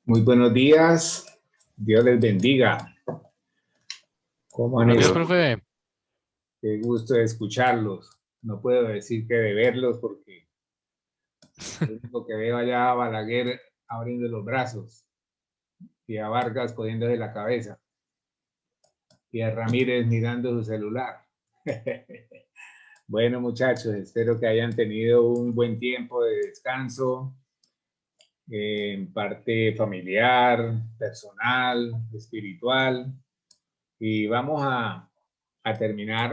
Muy buenos días. Dios les bendiga. ¿Cómo han Buenos días, estado? profe. Qué gusto de escucharlos. No puedo decir que de verlos porque lo único que veo allá a Balaguer abriendo los brazos y a Vargas poniéndose la cabeza y a Ramírez mirando su celular. Bueno, muchachos, espero que hayan tenido un buen tiempo de descanso, en parte familiar, personal, espiritual. Y vamos a terminar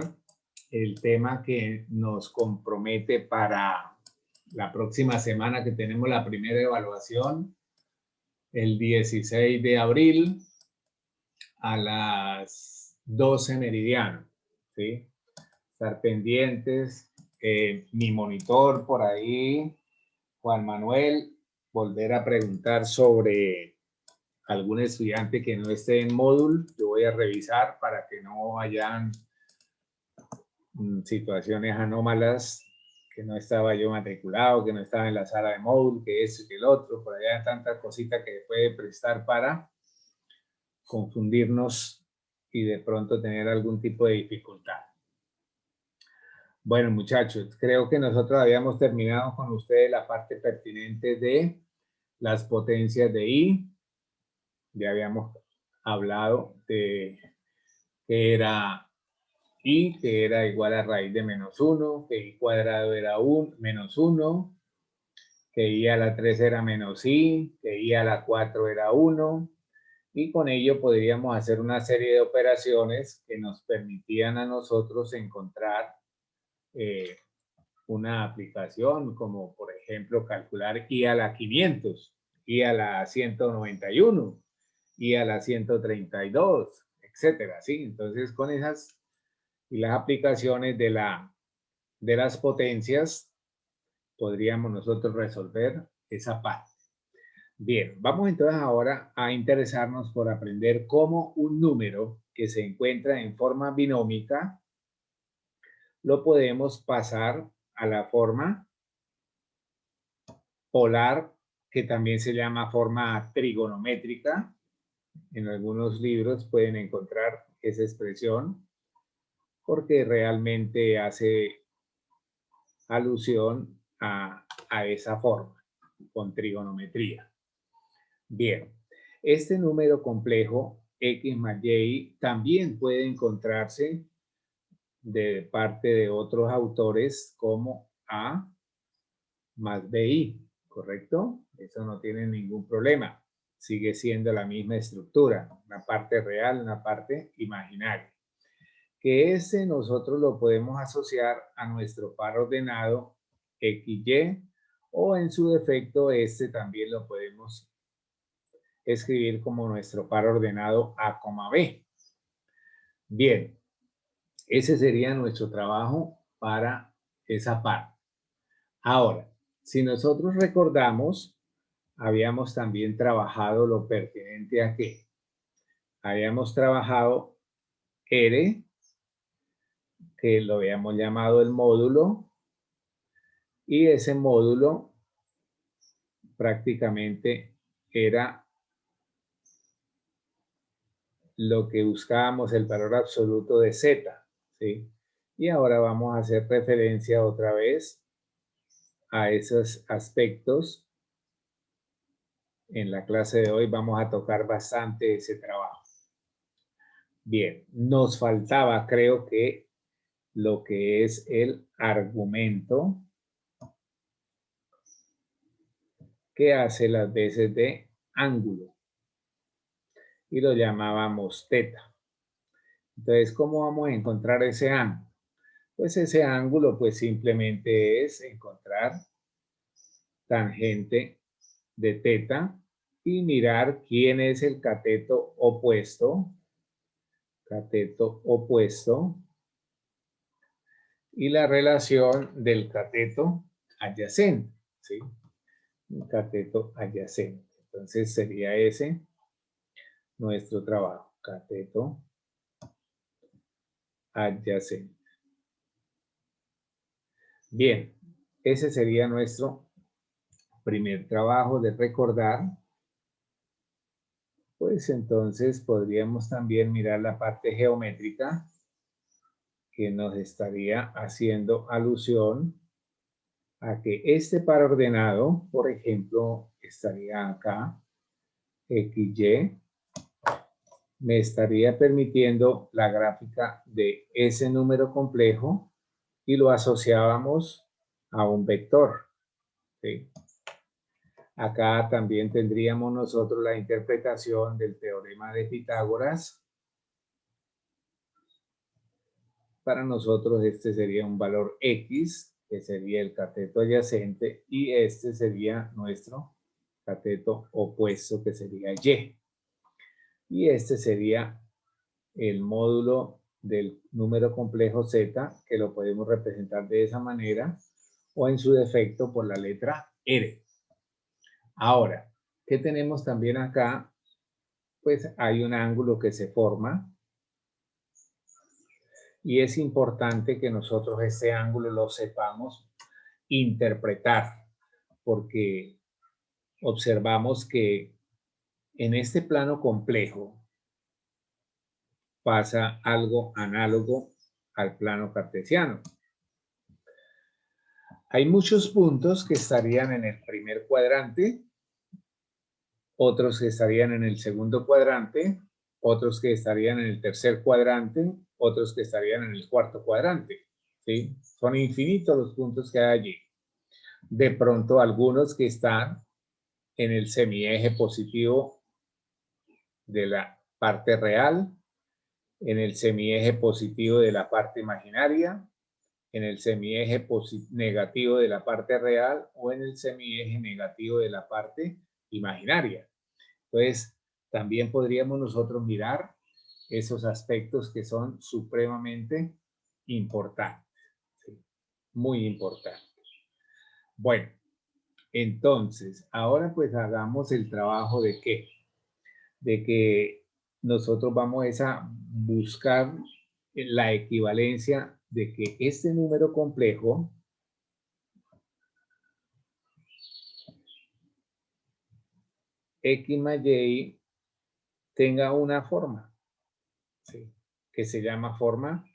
el tema que nos compromete para la próxima semana, que tenemos la primera evaluación el 16 de abril a las 12 meridiano, ¿sí? Estar pendientes. Mi monitor por ahí, Juan Manuel, volver a preguntar sobre algún estudiante que no esté en módulo. Yo voy a revisar para que no hayan situaciones anómalas, que no estaba yo matriculado, que no estaba en la sala de módulo, que eso y que el otro, por allá tantas cositas que puede prestar para confundirnos y de pronto tener algún tipo de dificultad. Bueno, muchachos, creo que nosotros habíamos terminado con ustedes la parte pertinente de las potencias de I. Ya habíamos hablado de que era I, que era igual a raíz de menos 1, que I cuadrado era menos 1, que I a la 3 era menos I, que I a la 4 era 1, y con ello podríamos hacer una serie de operaciones que nos permitían a nosotros encontrar una aplicación, como por ejemplo calcular I a la 500, I a la 191, I a la 132, etcétera, ¿sí? Entonces con esas y las aplicaciones de las potencias podríamos nosotros resolver esa parte. Bien, vamos entonces ahora a interesarnos por aprender cómo un número que se encuentra en forma binómica lo podemos pasar a la forma polar, que también se llama forma trigonométrica. En algunos libros pueden encontrar esa expresión porque realmente hace alusión a esa forma con trigonometría. Bien, este número complejo x más y también puede encontrarse de parte de otros autores como a más bi, ¿correcto? Eso no tiene ningún problema. Sigue siendo la misma estructura, una parte real, una parte imaginaria. Que ese nosotros lo podemos asociar a nuestro par ordenado XY, o en su defecto este también lo podemos escribir como nuestro par ordenado A, B. Bien, ese sería nuestro trabajo para esa parte. Ahora, si nosotros recordamos, habíamos también trabajado lo pertinente a qué. Habíamos trabajado R, que lo habíamos llamado el módulo, y ese módulo prácticamente era lo que buscábamos, el valor absoluto de Z, ¿sí? Y ahora vamos a hacer referencia otra vez a esos aspectos. En la clase de hoy vamos a tocar bastante ese trabajo. Bien, nos faltaba, creo que, lo que es el argumento que hace las veces de ángulo, y lo llamábamos teta. Entonces, ¿cómo vamos a encontrar ese ángulo? Pues ese ángulo, pues simplemente es encontrar tangente de teta y mirar quién es el cateto opuesto, y la relación del cateto adyacente, ¿sí? Un cateto adyacente. Entonces sería ese nuestro trabajo, cateto adyacente. Bien, ese sería nuestro primer trabajo de recordar Pues entonces podríamos también mirar la parte geométrica que nos estaría haciendo alusión a que este par ordenado, por ejemplo, estaría acá, XY, me estaría permitiendo la gráfica de ese número complejo y lo asociábamos a un vector, ¿sí? Acá también tendríamos nosotros la interpretación del teorema de Pitágoras. Para nosotros este sería un valor X, que sería el cateto adyacente, y este sería nuestro cateto opuesto, que sería Y. Y este sería el módulo del número complejo Z, que lo podemos representar de esa manera, o en su defecto por la letra R. Ahora, ¿qué tenemos también acá? Pues hay un ángulo que se forma, y es importante que nosotros este ángulo lo sepamos interpretar, porque observamos que en este plano complejo pasa algo análogo al plano cartesiano. Hay muchos puntos que estarían en el primer cuadrante, otros que estarían en el segundo cuadrante, otros que estarían en el tercer cuadrante, otros que estarían en el cuarto cuadrante, ¿sí? Son infinitos los puntos que hay allí. De pronto algunos que están en el semieje positivo de la parte real, en el semieje positivo de la parte imaginaria, en el semieje negativo de la parte real o en el semieje negativo de la parte imaginaria. Entonces, también podríamos nosotros mirar esos aspectos que son supremamente importantes, ¿sí? Muy importantes. Bueno, entonces, ahora pues hagamos el trabajo de ¿qué? De que nosotros vamos a buscar la equivalencia de que este número complejo X más Y tenga una forma, ¿sí? Que se llama forma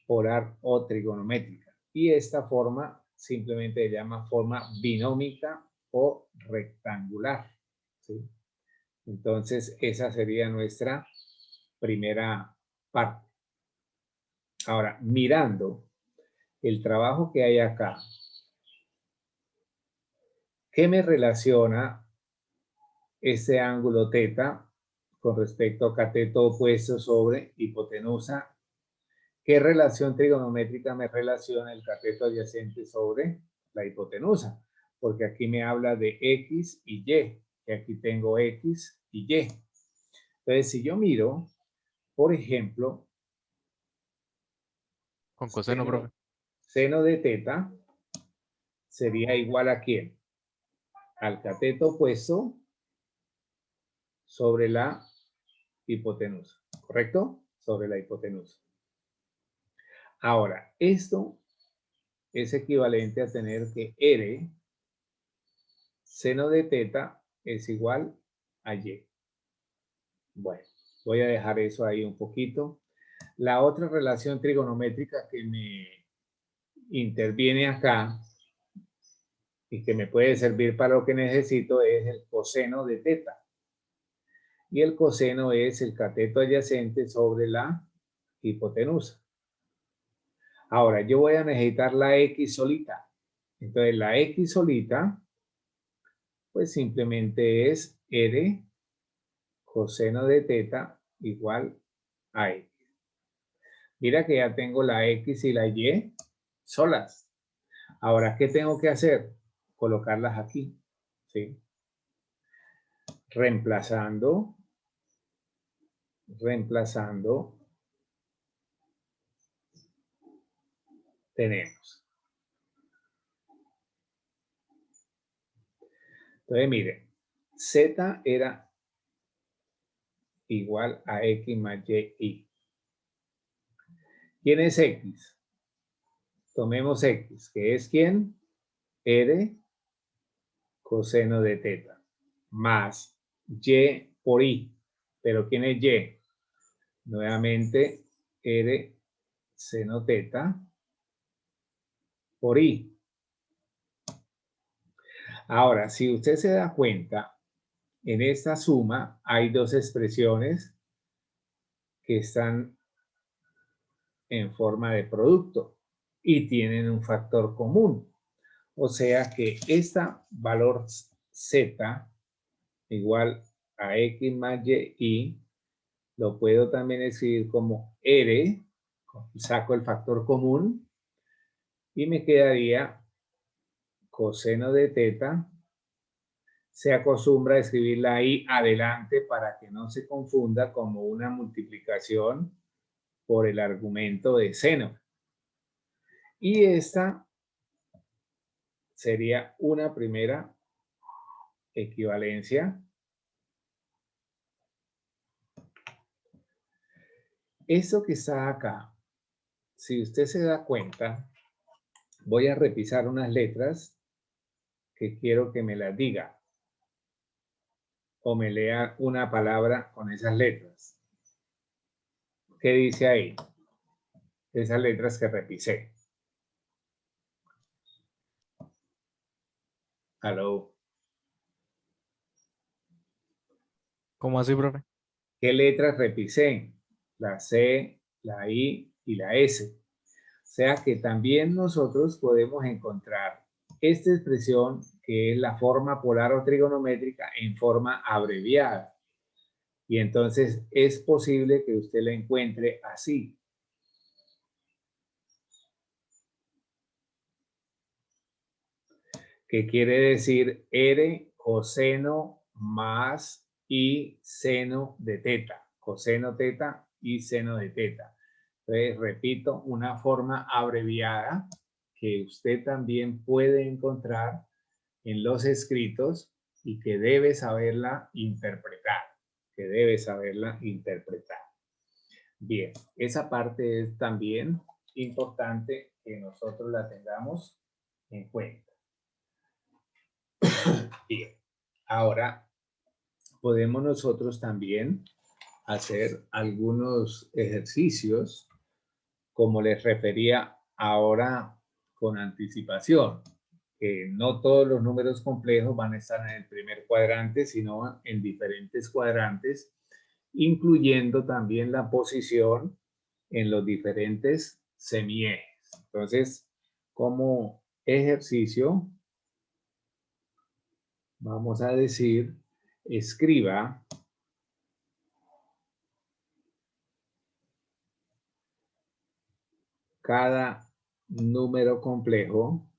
polar o trigonométrica. Y esta forma simplemente se llama forma binómica o rectangular, ¿sí? Entonces, esa sería nuestra primera parte. Ahora, mirando el trabajo que hay acá, ¿qué me relaciona este ángulo θ con respecto a cateto opuesto sobre hipotenusa? ¿Qué relación trigonométrica me relaciona el cateto adyacente sobre la hipotenusa? Porque aquí me habla de X y Y, y aquí tengo X y Y. Entonces, si yo miro, por ejemplo, Con coseno, profe. seno de θ sería igual a ¿quién? Al cateto opuesto sobre la hipotenusa, ¿correcto? Sobre la hipotenusa. Ahora, esto es equivalente a tener que R, seno de θ, es igual a Y. Bueno, voy a dejar eso ahí un poquito. La otra relación trigonométrica que me interviene acá y que me puede servir para lo que necesito es el coseno de θ. Y el coseno es el cateto adyacente sobre la hipotenusa. Ahora, yo voy a necesitar la X solita. Entonces, la X solita, pues simplemente es R coseno de θ igual a X. Mira que ya tengo la X y la Y solas. Ahora, ¿qué tengo que hacer? Colocarlas aquí, ¿sí? Reemplazando, tenemos. Entonces, mire, Z era igual a X más Y. ¿Quién es X? Tomemos X, que es ¿quién? R coseno de θ, más Y por I. Pero ¿quién es Y? Nuevamente, R seno teta por I. Ahora, si usted se da cuenta, en esta suma hay dos expresiones que están en forma de producto y tienen un factor común. O sea que este valor Z igual a X más Y, lo puedo también escribir como R, saco el factor común y me quedaría coseno de teta. Se acostumbra a escribir la I adelante para que no se confunda como una multiplicación por el argumento de seno. Y esta sería una primera equivalencia. Esto que está acá, si usted se da cuenta, voy a repisar unas letras que quiero que me las diga o me lea una palabra con esas letras. ¿Qué dice ahí? Esas letras que repisé. Aló. ¿Cómo así, profe? ¿Qué letras repisé? La C, la I y la S. O sea que también nosotros podemos encontrar esta expresión que es la forma polar o trigonométrica en forma abreviada. Y entonces es posible que usted la encuentre así. Que quiere decir R coseno más I seno de teta. Coseno teta y seno de teta. Entonces, repito, una forma abreviada que usted también puede encontrar en los escritos y que debe saberla interpretar. Que debe saberla interpretar. Bien, esa parte es también importante que nosotros la tengamos en cuenta. Bien, ahora podemos nosotros también hacer algunos ejercicios, como les refería ahora con anticipación, que no todos los números complejos van a estar en el primer cuadrante, sino en diferentes cuadrantes, incluyendo también la posición en los diferentes semiejes. Entonces, como ejercicio, vamos a decir, escriba cada número complejo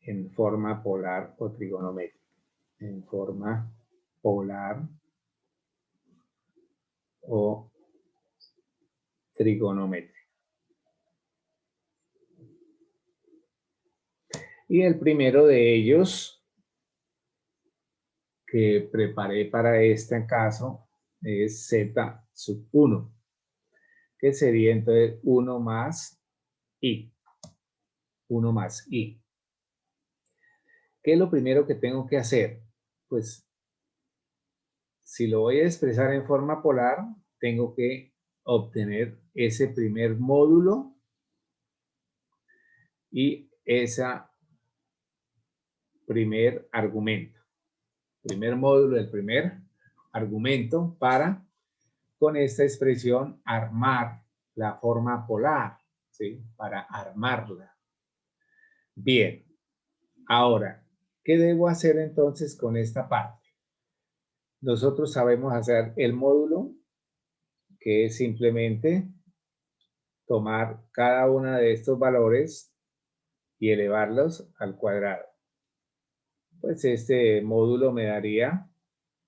en forma polar o trigonométrica. En forma polar o trigonométrica. Y el primero de ellos que preparé para este caso es z sub 1, que sería entonces 1 más i. 1 más i. ¿Qué es lo primero que tengo que hacer? Pues, si lo voy a expresar en forma polar, tengo que obtener ese primer módulo y ese primer argumento. Primer módulo, el primer argumento para, con esta expresión, armar la forma polar, ¿sí? Para armarla. Bien, ahora, ¿qué debo hacer entonces con esta parte? Nosotros sabemos hacer el módulo, que es simplemente tomar cada uno de estos valores y elevarlos al cuadrado. Pues este módulo me daría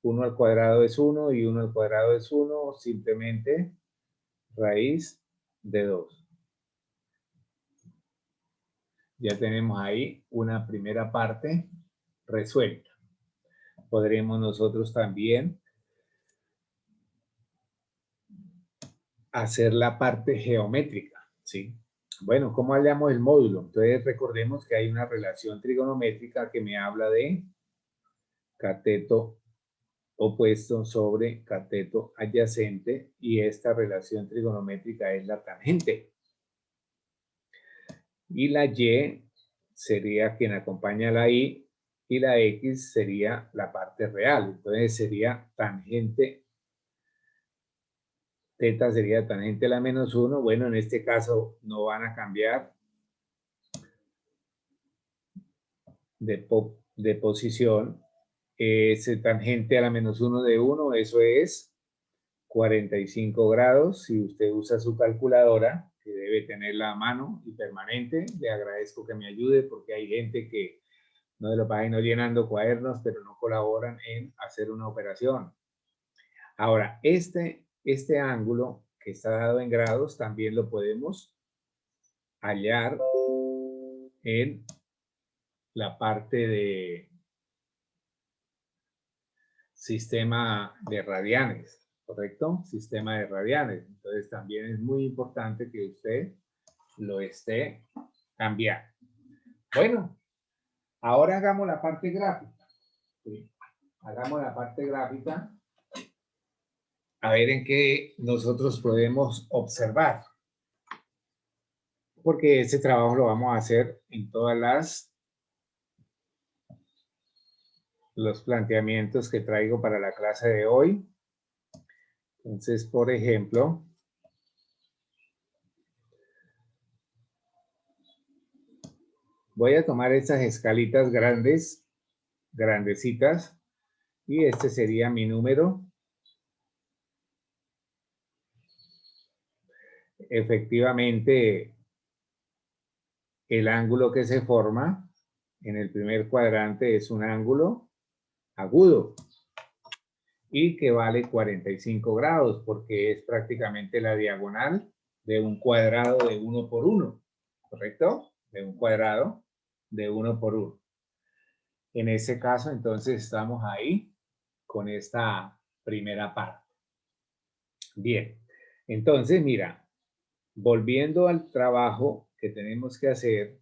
1 al cuadrado es 1 y 1 al cuadrado es 1, simplemente raíz de 2. Ya tenemos ahí una primera parte resuelta. Podremos nosotros también hacer la parte geométrica, ¿sí? Bueno, ¿cómo hallamos el módulo? Entonces recordemos que hay una relación trigonométrica que me habla de cateto opuesto sobre cateto adyacente y esta relación trigonométrica es la tangente. Y la y sería quien acompaña a la y la x sería la parte real. Entonces sería tangente, teta sería tangente a la menos 1. Bueno, en este caso no van a cambiar de posición. Ese tangente a la menos 1 de 1, eso es 45 grados. Si usted usa su calculadora, que debe tenerla a mano y permanente, le agradezco que me ayude porque hay gente que no de lo página llenando cuadernos, pero no colaboran en hacer una operación. Ahora, este ángulo que está dado en grados también lo podemos hallar en la parte de sistema de radianes, ¿correcto? Sistema de radianes. Entonces también es muy importante que usted lo esté cambiando. Bueno, ahora hagamos la parte gráfica. ¿Sí? Hagamos la parte gráfica. A ver en qué nosotros podemos observar. Porque ese trabajo lo vamos a hacer en todas los planteamientos que traigo para la clase de hoy. Entonces, por ejemplo, voy a tomar estas escalitas grandes, grandecitas, y este sería mi número. Efectivamente, el ángulo que se forma en el primer cuadrante es un ángulo agudo y que vale 45 grados porque es prácticamente la diagonal de un cuadrado de 1 por 1, ¿correcto? De un cuadrado de 1 por 1. En ese caso, entonces, estamos ahí con esta primera parte. Bien, entonces, mira, volviendo al trabajo que tenemos que hacer,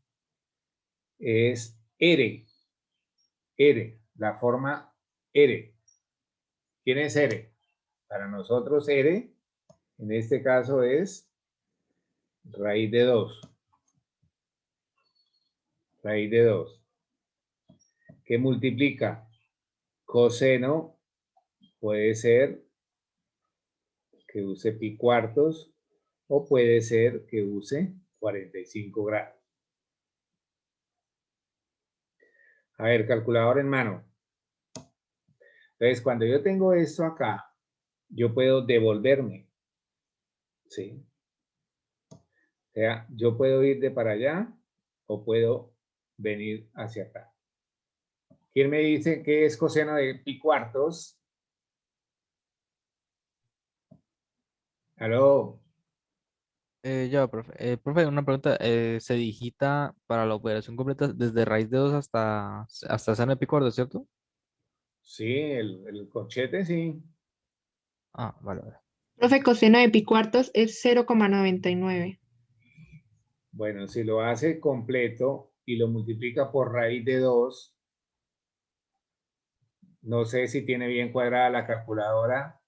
es R, la forma R. ¿Quién es R? Para nosotros R, en este caso es raíz de 2. Raíz de 2. ¿Qué multiplica? Coseno puede ser que use pi cuartos o puede ser que use 45 grados. A ver, calculador en mano. Entonces, cuando yo tengo esto acá, yo puedo devolverme. ¿Sí? O sea, yo puedo ir de para allá o puedo venir hacia acá. ¿Quién me dice qué es coseno de pi cuartos? ¿Aló? Ya, profe. Profe, una pregunta. ¿Se digita para la operación completa desde raíz de 2 hasta seno de pi cuarto, cierto? Sí, el corchete, sí. Ah, vale, vale. Profe, coseno de pi cuartos es 0,99. Bueno, si lo hace completo y lo multiplica por raíz de 2, no sé si tiene bien cuadrada la calculadora.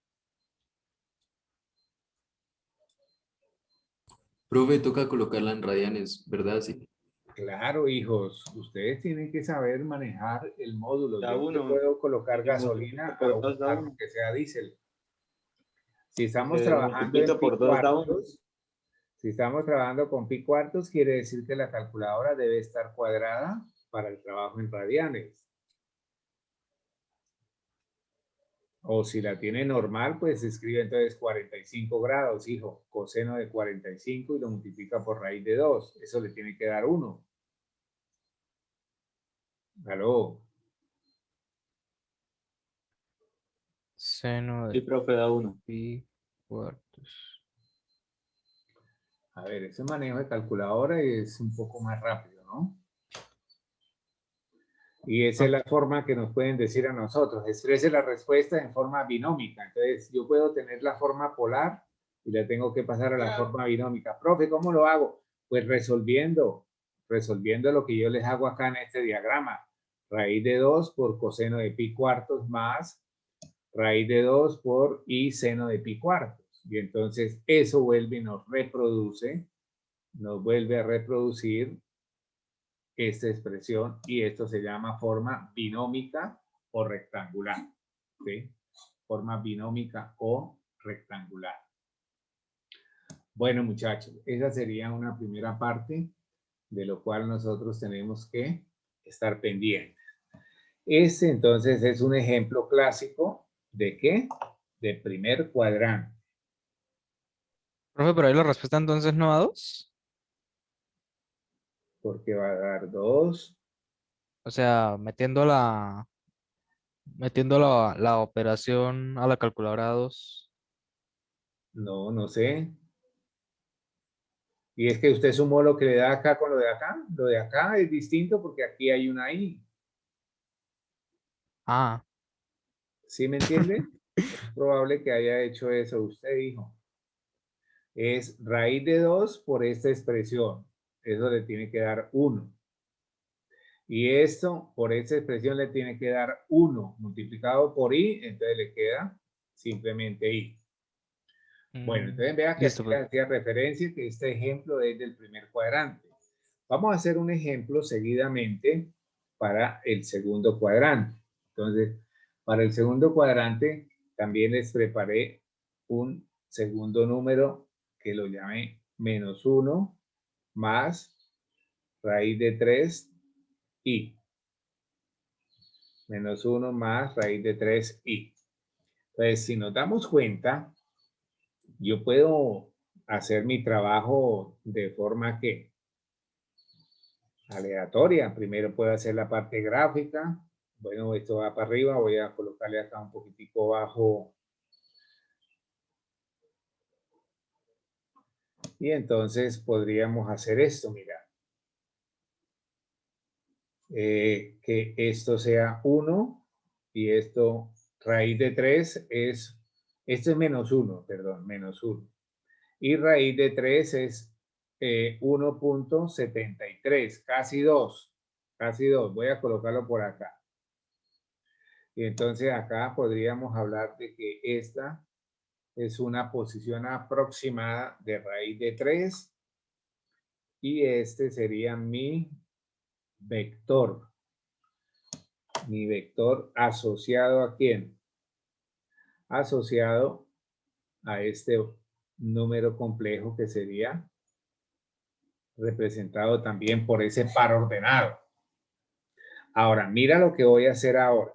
Profe, toca colocarla en radianes, ¿verdad? Sí. Claro, hijos, ustedes tienen que saber manejar el módulo. Da Yo no le uno. puedo colocar Si gasolina multiplico a por un 2 da carro 1. que sea diésel. Si estamos Se trabajando en multiplica pi por 2 da 1. cuartos, si estamos trabajando con pi cuartos, quiere decir que la calculadora debe estar cuadrada para el trabajo en radianes. O si la tiene normal, pues escribe entonces 45 grados, hijo. Coseno de 45 y lo multiplica por raíz de 2. Eso le tiene que dar 1. ¿Aló? Seno Sí, de profe, da 1. pi cuartos. A ver, ese manejo de calculadora es un poco más rápido, ¿no? Y esa es la forma que nos pueden decir a nosotros. Exprese la respuesta en forma binómica. Entonces, yo puedo tener la forma polar y la tengo que pasar a la forma binómica. Profe, ¿cómo lo hago? Pues resolviendo lo que yo les hago acá en este diagrama. Raíz de 2 por coseno de pi cuartos más raíz de 2 por i seno de pi cuartos. Y entonces eso vuelve y nos vuelve a reproducir esta expresión y esto se llama forma binómica o rectangular. ¿Sí? Forma binómica o rectangular. Bueno, muchachos, esa sería una primera parte de lo cual nosotros tenemos que estar pendientes. Este entonces es un ejemplo clásico ¿de qué? De primer cuadrante. Profe, pero ahí la respuesta entonces no da 2. Porque va a dar 2. O sea, metiendo la operación a la calculadora 2. No, no sé. Y es que usted sumó lo que le da acá con lo de acá. Lo de acá es distinto porque aquí hay una i. Ah, ¿Sí me entiende? Es probable que haya hecho eso usted, hijo. Es raíz de 2 por esta expresión. Eso le tiene que dar 1. Y esto, por esta expresión, le tiene que dar 1 multiplicado por i, entonces le queda simplemente i. Bueno, entonces vea que listo, aquí le profe. hacía referencia que este ejemplo es del primer cuadrante. Vamos a hacer un ejemplo seguidamente para el segundo cuadrante. Entonces, para el segundo cuadrante también les preparé un segundo número que lo llamé -1 más raíz de 3i. -1 más raíz de 3i. Entonces, si nos damos cuenta, yo puedo hacer mi trabajo de forma que aleatoria. Primero puedo hacer la parte gráfica. Bueno, esto va para arriba. Voy a colocarle acá un poquitico bajo. Y entonces podríamos hacer esto, mira. Que esto sea 1 y esto, raíz de 3 es, esto es -1, perdón, -1. Y raíz de 3 es 1.73, casi 2. Casi 2. Voy a colocarlo por acá. Y entonces acá podríamos hablar de que esta es una posición aproximada de raíz de 3 y este sería mi vector. Mi vector asociado ¿a quién? Asociado a este número complejo que sería representado también por ese par ordenado. Ahora, mira lo que voy a hacer ahora.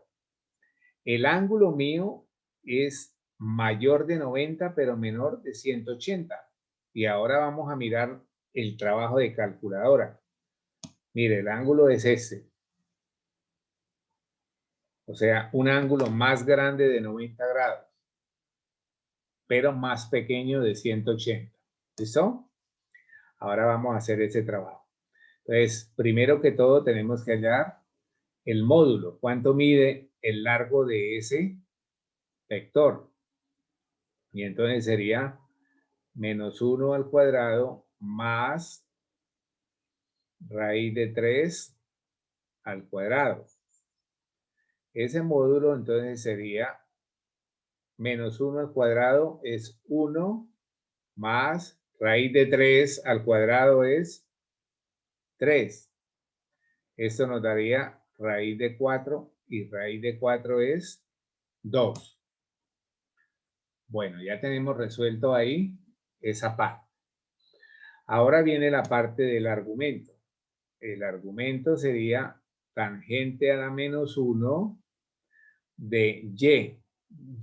El ángulo mío es mayor de 90, pero menor de 180. Y ahora vamos a mirar el trabajo de calculadora. Mire, el ángulo es este. O sea, un ángulo más grande de 90 grados, pero más pequeño de 180. ¿Listo? Ahora vamos a hacer ese trabajo. Entonces, primero que todo tenemos que hallar el módulo. ¿Cuánto mide el largo de ese vector? Y entonces sería -1 al cuadrado más raíz de 3 al cuadrado. Ese módulo entonces sería -1 al cuadrado es 1 más raíz de 3 al cuadrado es 3. Esto nos daría raíz de 4 y raíz de 4 es 2. Bueno, ya tenemos resuelto ahí esa parte. Ahora viene la parte del argumento. El argumento sería tangente a la -1 de y.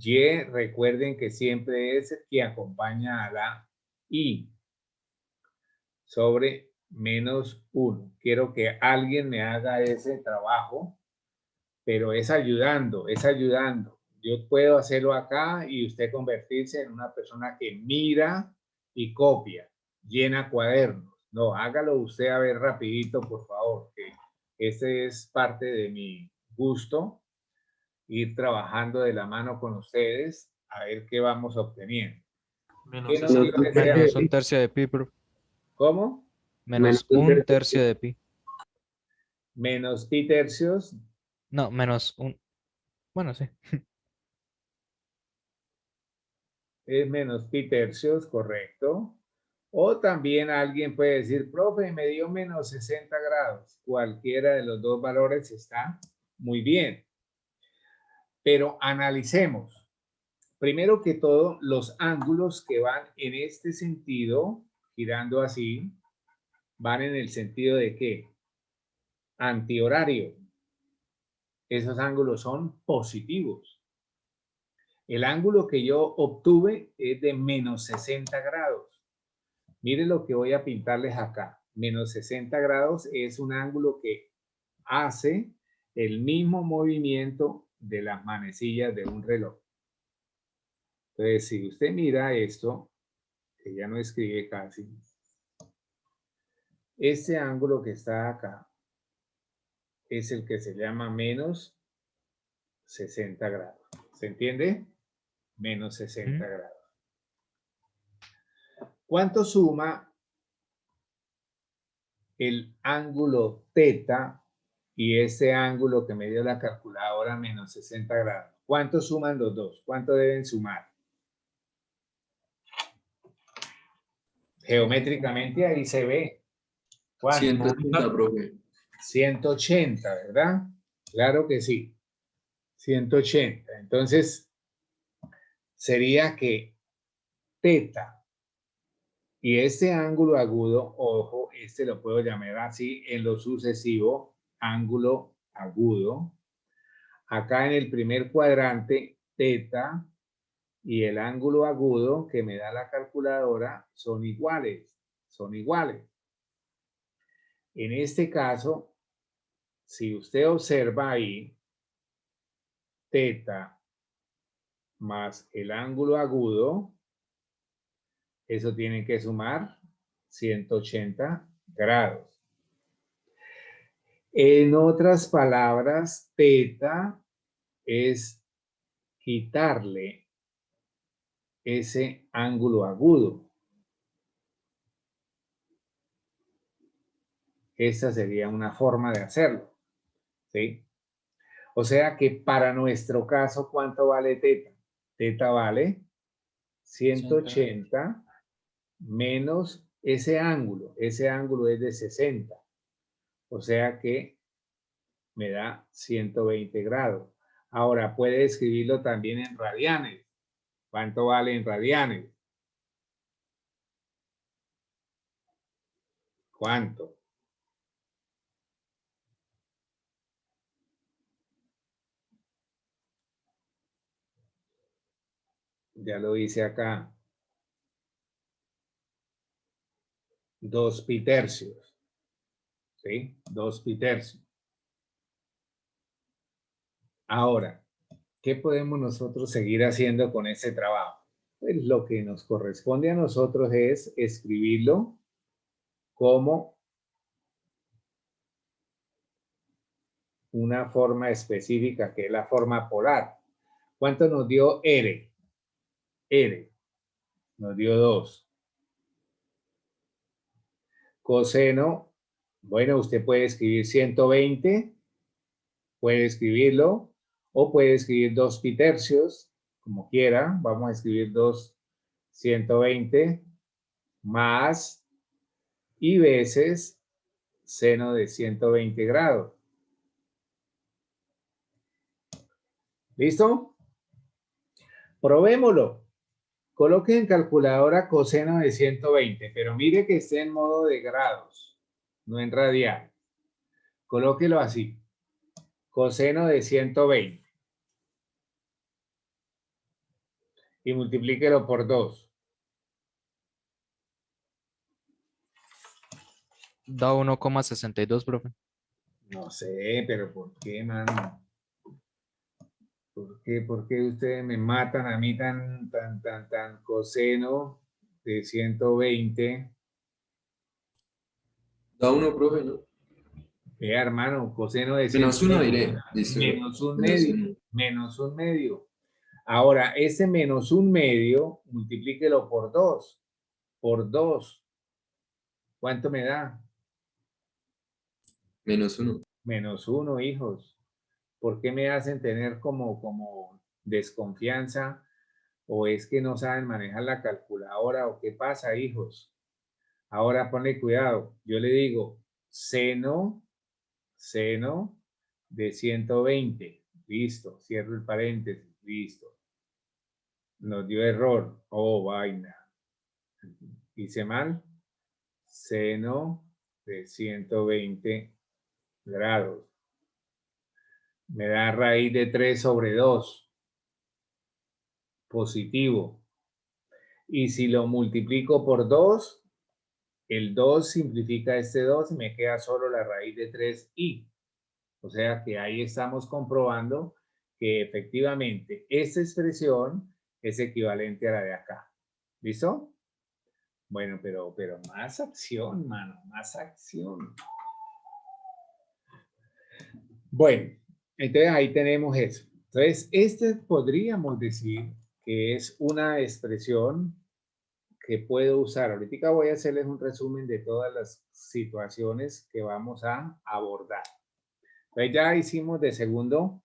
Y, recuerden que siempre es que acompaña a la i sobre -1. Quiero que alguien me haga ese trabajo, pero es ayudando, es ayudando. Yo puedo hacerlo acá y usted convertirse en una persona que mira y copia, llena cuadernos. No, hágalo usted a ver rapidito, por favor, que ese es parte de mi gusto, ir trabajando de la mano con ustedes a ver qué vamos obteniendo. ¿Qué Menos número 60. desea? Menos un tercio de pi, profe. ¿Cómo? Menos un un tercio. tercio de pi. Menos pi tercios, No, menos un. Bueno, sí. es menos pi tercios, correcto. O también alguien puede decir, profe, me dio menos 60 grados. Cualquiera de los dos valores está muy bien. Pero analicemos. Primero que todo, los ángulos que van en este sentido, girando así, van en el sentido de ¿qué? Antihorario. Esos ángulos son positivos. El ángulo que yo obtuve es de menos 60 grados. Miren lo que voy a pintarles acá. Menos 60 grados es un ángulo que hace el mismo movimiento de las manecillas de un reloj. Entonces, si usted mira esto, que ya no escribe casi, este ángulo que está acá es el que se llama menos 60 grados. ¿Se entiende? Menos 60 Ujú. grados. ¿Cuánto suma el ángulo teta y ese ángulo que me dio la calculadora menos 60 grados? ¿Cuánto suman los dos? ¿Cuánto deben sumar? Geométricamente ahí se ve. ¿Cuánto? 180, profe. 180, ¿verdad? Claro que sí. 180. Entonces, sería que teta y este ángulo agudo, ojo, este lo puedo llamar así en lo sucesivo, ángulo agudo. Acá en el primer cuadrante, teta y el ángulo agudo que me da la calculadora son iguales, son iguales. En este caso, si usted observa ahí, teta más el ángulo agudo, eso tiene que sumar 180 grados. En otras palabras, teta es quitarle ese ángulo agudo. Esa sería una forma de hacerlo, ¿sí? O sea que para nuestro caso, ¿cuánto vale teta? Teta vale 180 menos ese ángulo. Ese ángulo es de 60. O sea que me da 120 grados. Ahora puede escribirlo también en radianes. ¿Cuánto vale en radianes? ¿Cuánto? Ya lo hice acá. 2 pi tercios. ¿Sí? 2 pi tercios. Ahora, ¿qué podemos nosotros seguir haciendo con ese trabajo? Pues lo que nos corresponde a nosotros es escribirlo como una forma específica, que es la forma polar. ¿Cuánto nos dio R? R nos dio 2. Coseno, bueno, usted puede escribir 120, puede escribirlo, o puede escribir 2 pi tercios, como quiera. Vamos a escribir 2, 120, más y veces seno de 120 grados. ¿Listo? Probémoslo. Coloque en calculadora coseno de 120, pero mire que esté en modo de grados, no en radial. Colóquelo así. Coseno de 120. Y multiplíquelo por 2. Da 1,62, profe. No sé, pero ¿por qué, mano? ¿Por qué ustedes me matan a mí tan coseno de 120? Da uno, profe, ¿no? Vea, hermano, coseno de Menos uno 120 diré. Listo. menos un Menos medio, uno. menos un medio. Ahora, ese menos un medio, multiplíquelo por 2, por 2. ¿Cuánto me da? -1. -1, hijos. ¿Por qué me hacen tener como desconfianza? ¿O es que no saben manejar la calculadora? ¿O qué pasa, hijos? Ahora ponle cuidado. Yo le digo seno de 120. Listo. Cierro el paréntesis. Listo. Nos dio error. Oh, vaina. Hice mal. Seno de 120 grados. Me da raíz de 3 sobre 2. Positivo. Y si lo multiplico por 2, el 2 simplifica este 2 y me queda solo la raíz de 3i. O sea que ahí estamos comprobando que efectivamente esta expresión es equivalente a la de acá. ¿Listo? Bueno, pero más acción, mano, más acción. Bueno, entonces ahí tenemos eso. Entonces, este podríamos decir que es una expresión que puedo usar. Ahorita voy a hacerles un resumen de todas las situaciones que vamos a abordar. Entonces ya hicimos de segundo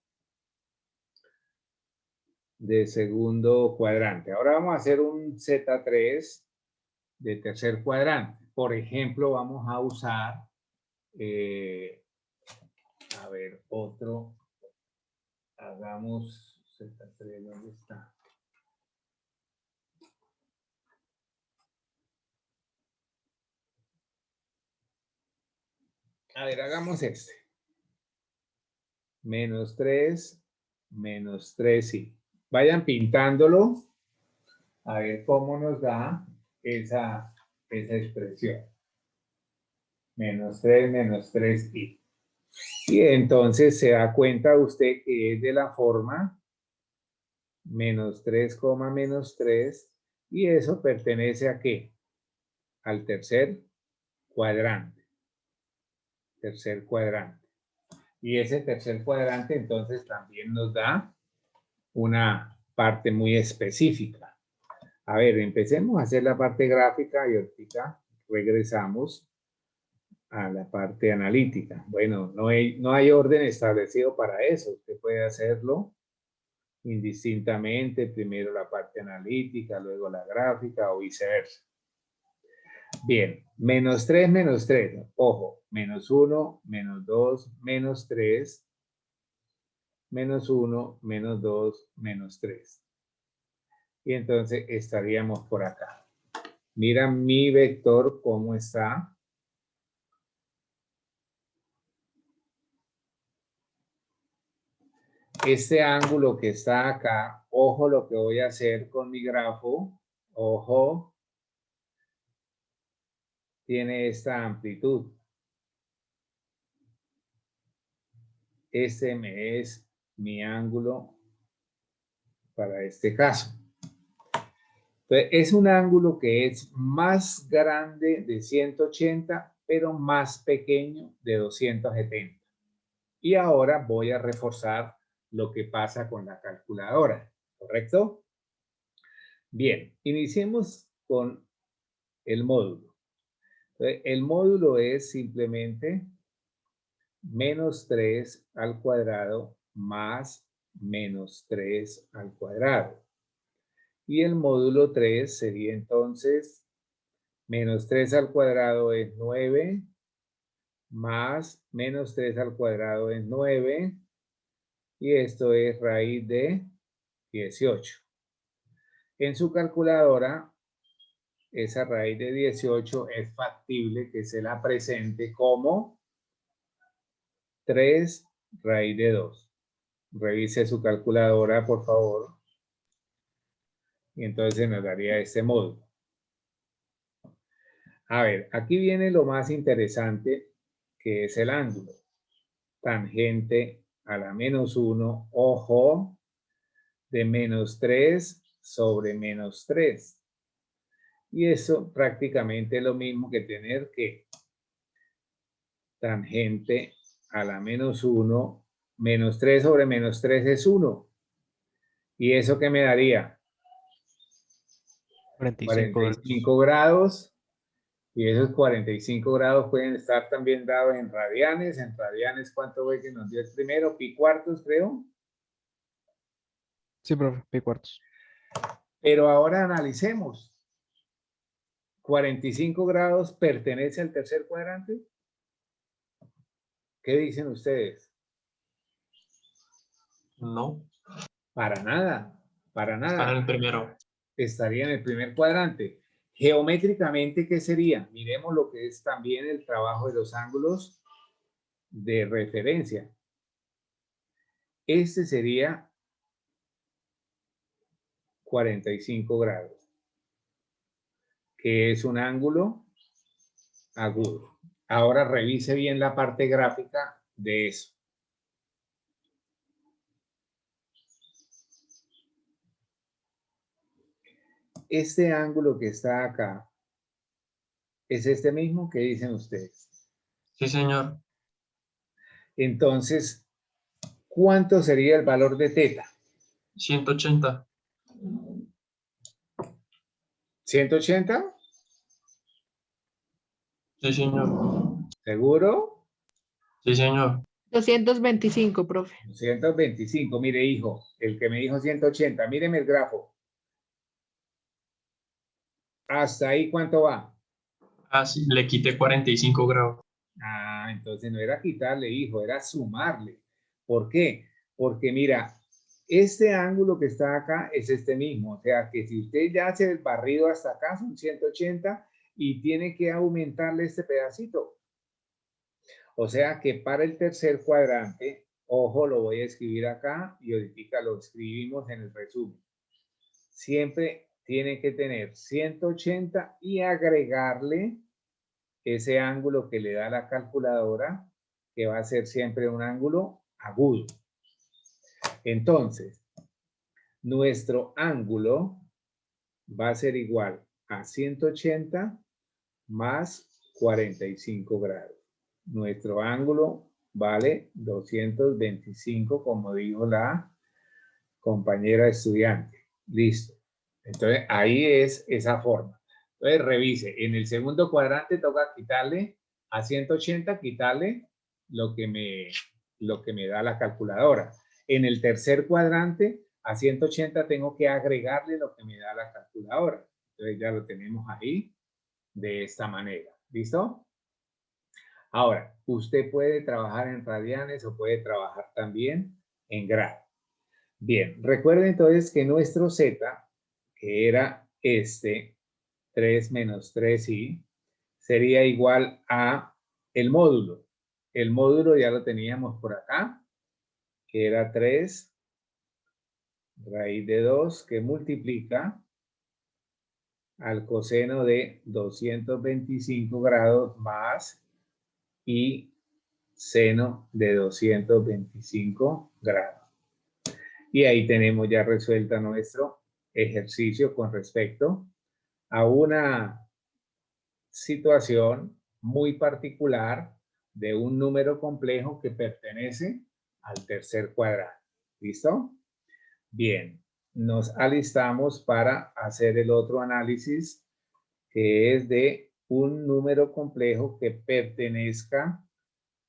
cuadrante. Ahora vamos a hacer un Z3 de tercer cuadrante. Por ejemplo, vamos a usar, a ver, otro. Hagamos Z3, ¿dónde está? A ver, hagamos este. -3, -3i. Vayan pintándolo a ver cómo nos da esa expresión. -3, -3i. Y entonces se da cuenta usted que es de la forma -3, -3. ¿Y eso pertenece a qué? Al tercer cuadrante. Tercer cuadrante. Y ese tercer cuadrante entonces también nos da una parte muy específica. A ver, empecemos a hacer la parte gráfica y ahorita regresamos a la parte analítica. Bueno, no hay orden establecido para eso. Usted puede hacerlo indistintamente, primero la parte analítica, luego la gráfica o viceversa. Bien, -3, -3. Ojo, -1, -2, -3, -1, -2, -3. Y entonces estaríamos por acá. Mira mi vector cómo está. Este ángulo que está acá, ojo lo que voy a hacer con mi grafo, ojo, tiene esta amplitud. Este me es mi ángulo para este caso. Entonces, es un ángulo que es más grande de 180, pero más pequeño de 270. Y ahora voy a reforzar lo que pasa con la calculadora, ¿correcto? Bien, iniciemos con el módulo. Entonces, el módulo es simplemente -3 al cuadrado más -3 al cuadrado. Y el módulo 3 sería entonces -3 al cuadrado es 9, más -3 al cuadrado es 9, y esto es raíz de 18. En su calculadora, esa raíz de 18 es factible que se la presente como 3 raíz de 2. Revise su calculadora, por favor. Y entonces nos daría este módulo. A ver, aquí viene lo más interesante, que es el ángulo. Tangente a la -1, ojo, de -3 sobre -3. Y eso prácticamente es lo mismo que tener que tangente a la -1, -3 sobre -3 es 1. ¿Y eso qué me daría? 45 grados. 45 grados. Y esos 45 grados pueden estar también dados en radianes. En radianes, ¿cuánto fue que nos dio el primero? Pi cuartos, creo. Sí, profe, pi cuartos. Pero ahora analicemos. ¿45 grados pertenece al tercer cuadrante? ¿Qué dicen ustedes? No. Para nada, para Está en nada. el primero. Estaría en el primer cuadrante. Geométricamente, ¿qué sería? Miremos lo que es también el trabajo de los ángulos de referencia. Este sería 45 grados, que es un ángulo agudo. Ahora revise bien la parte gráfica de eso. Este ángulo que está acá, ¿es este mismo que dicen ustedes? Sí, señor. Entonces, ¿cuánto sería el valor de teta? 180. ¿180? Sí, señor. ¿Seguro? Sí, señor. 225, profe. 225. Mire, hijo, el que me dijo 180, míreme el grafo. ¿Hasta ahí cuánto va? Ah, sí, le quité 45 grados. Ah, entonces no era quitarle, hijo, era sumarle. ¿Por qué? Porque mira, este ángulo que está acá es este mismo. O sea, que si usted ya hace el barrido hasta acá, son 180 y tiene que aumentarle este pedacito. O sea que para el tercer cuadrante, ojo, lo voy a escribir acá y ahorita lo escribimos en el resumen. Siempre tiene que tener 180 y agregarle ese ángulo que le da la calculadora, que va a ser siempre un ángulo agudo. Entonces, nuestro ángulo va a ser igual a 180 más 45 grados. Nuestro ángulo vale 225, como dijo la compañera estudiante. Listo. Entonces, ahí es esa forma. Entonces, revise. En el segundo cuadrante toca quitarle a 180, quitarle lo que me da la calculadora. En el tercer cuadrante, a 180 tengo que agregarle lo que me da la calculadora. Entonces, ya lo tenemos ahí de esta manera. ¿Listo? Ahora, usted puede trabajar en radianes o puede trabajar también en grado. Bien, recuerden entonces que nuestro z, que era este 3 menos 3i, sería igual a el módulo. El módulo ya lo teníamos por acá, que era 3 raíz de 2, que multiplica al coseno de 225 grados más y seno de 225 grados. Y ahí tenemos ya resuelta nuestro ejercicio con respecto a una situación muy particular de un número complejo que pertenece al tercer cuadrante. ¿Listo? Bien, nos alistamos para hacer el otro análisis, que es de un número complejo que pertenezca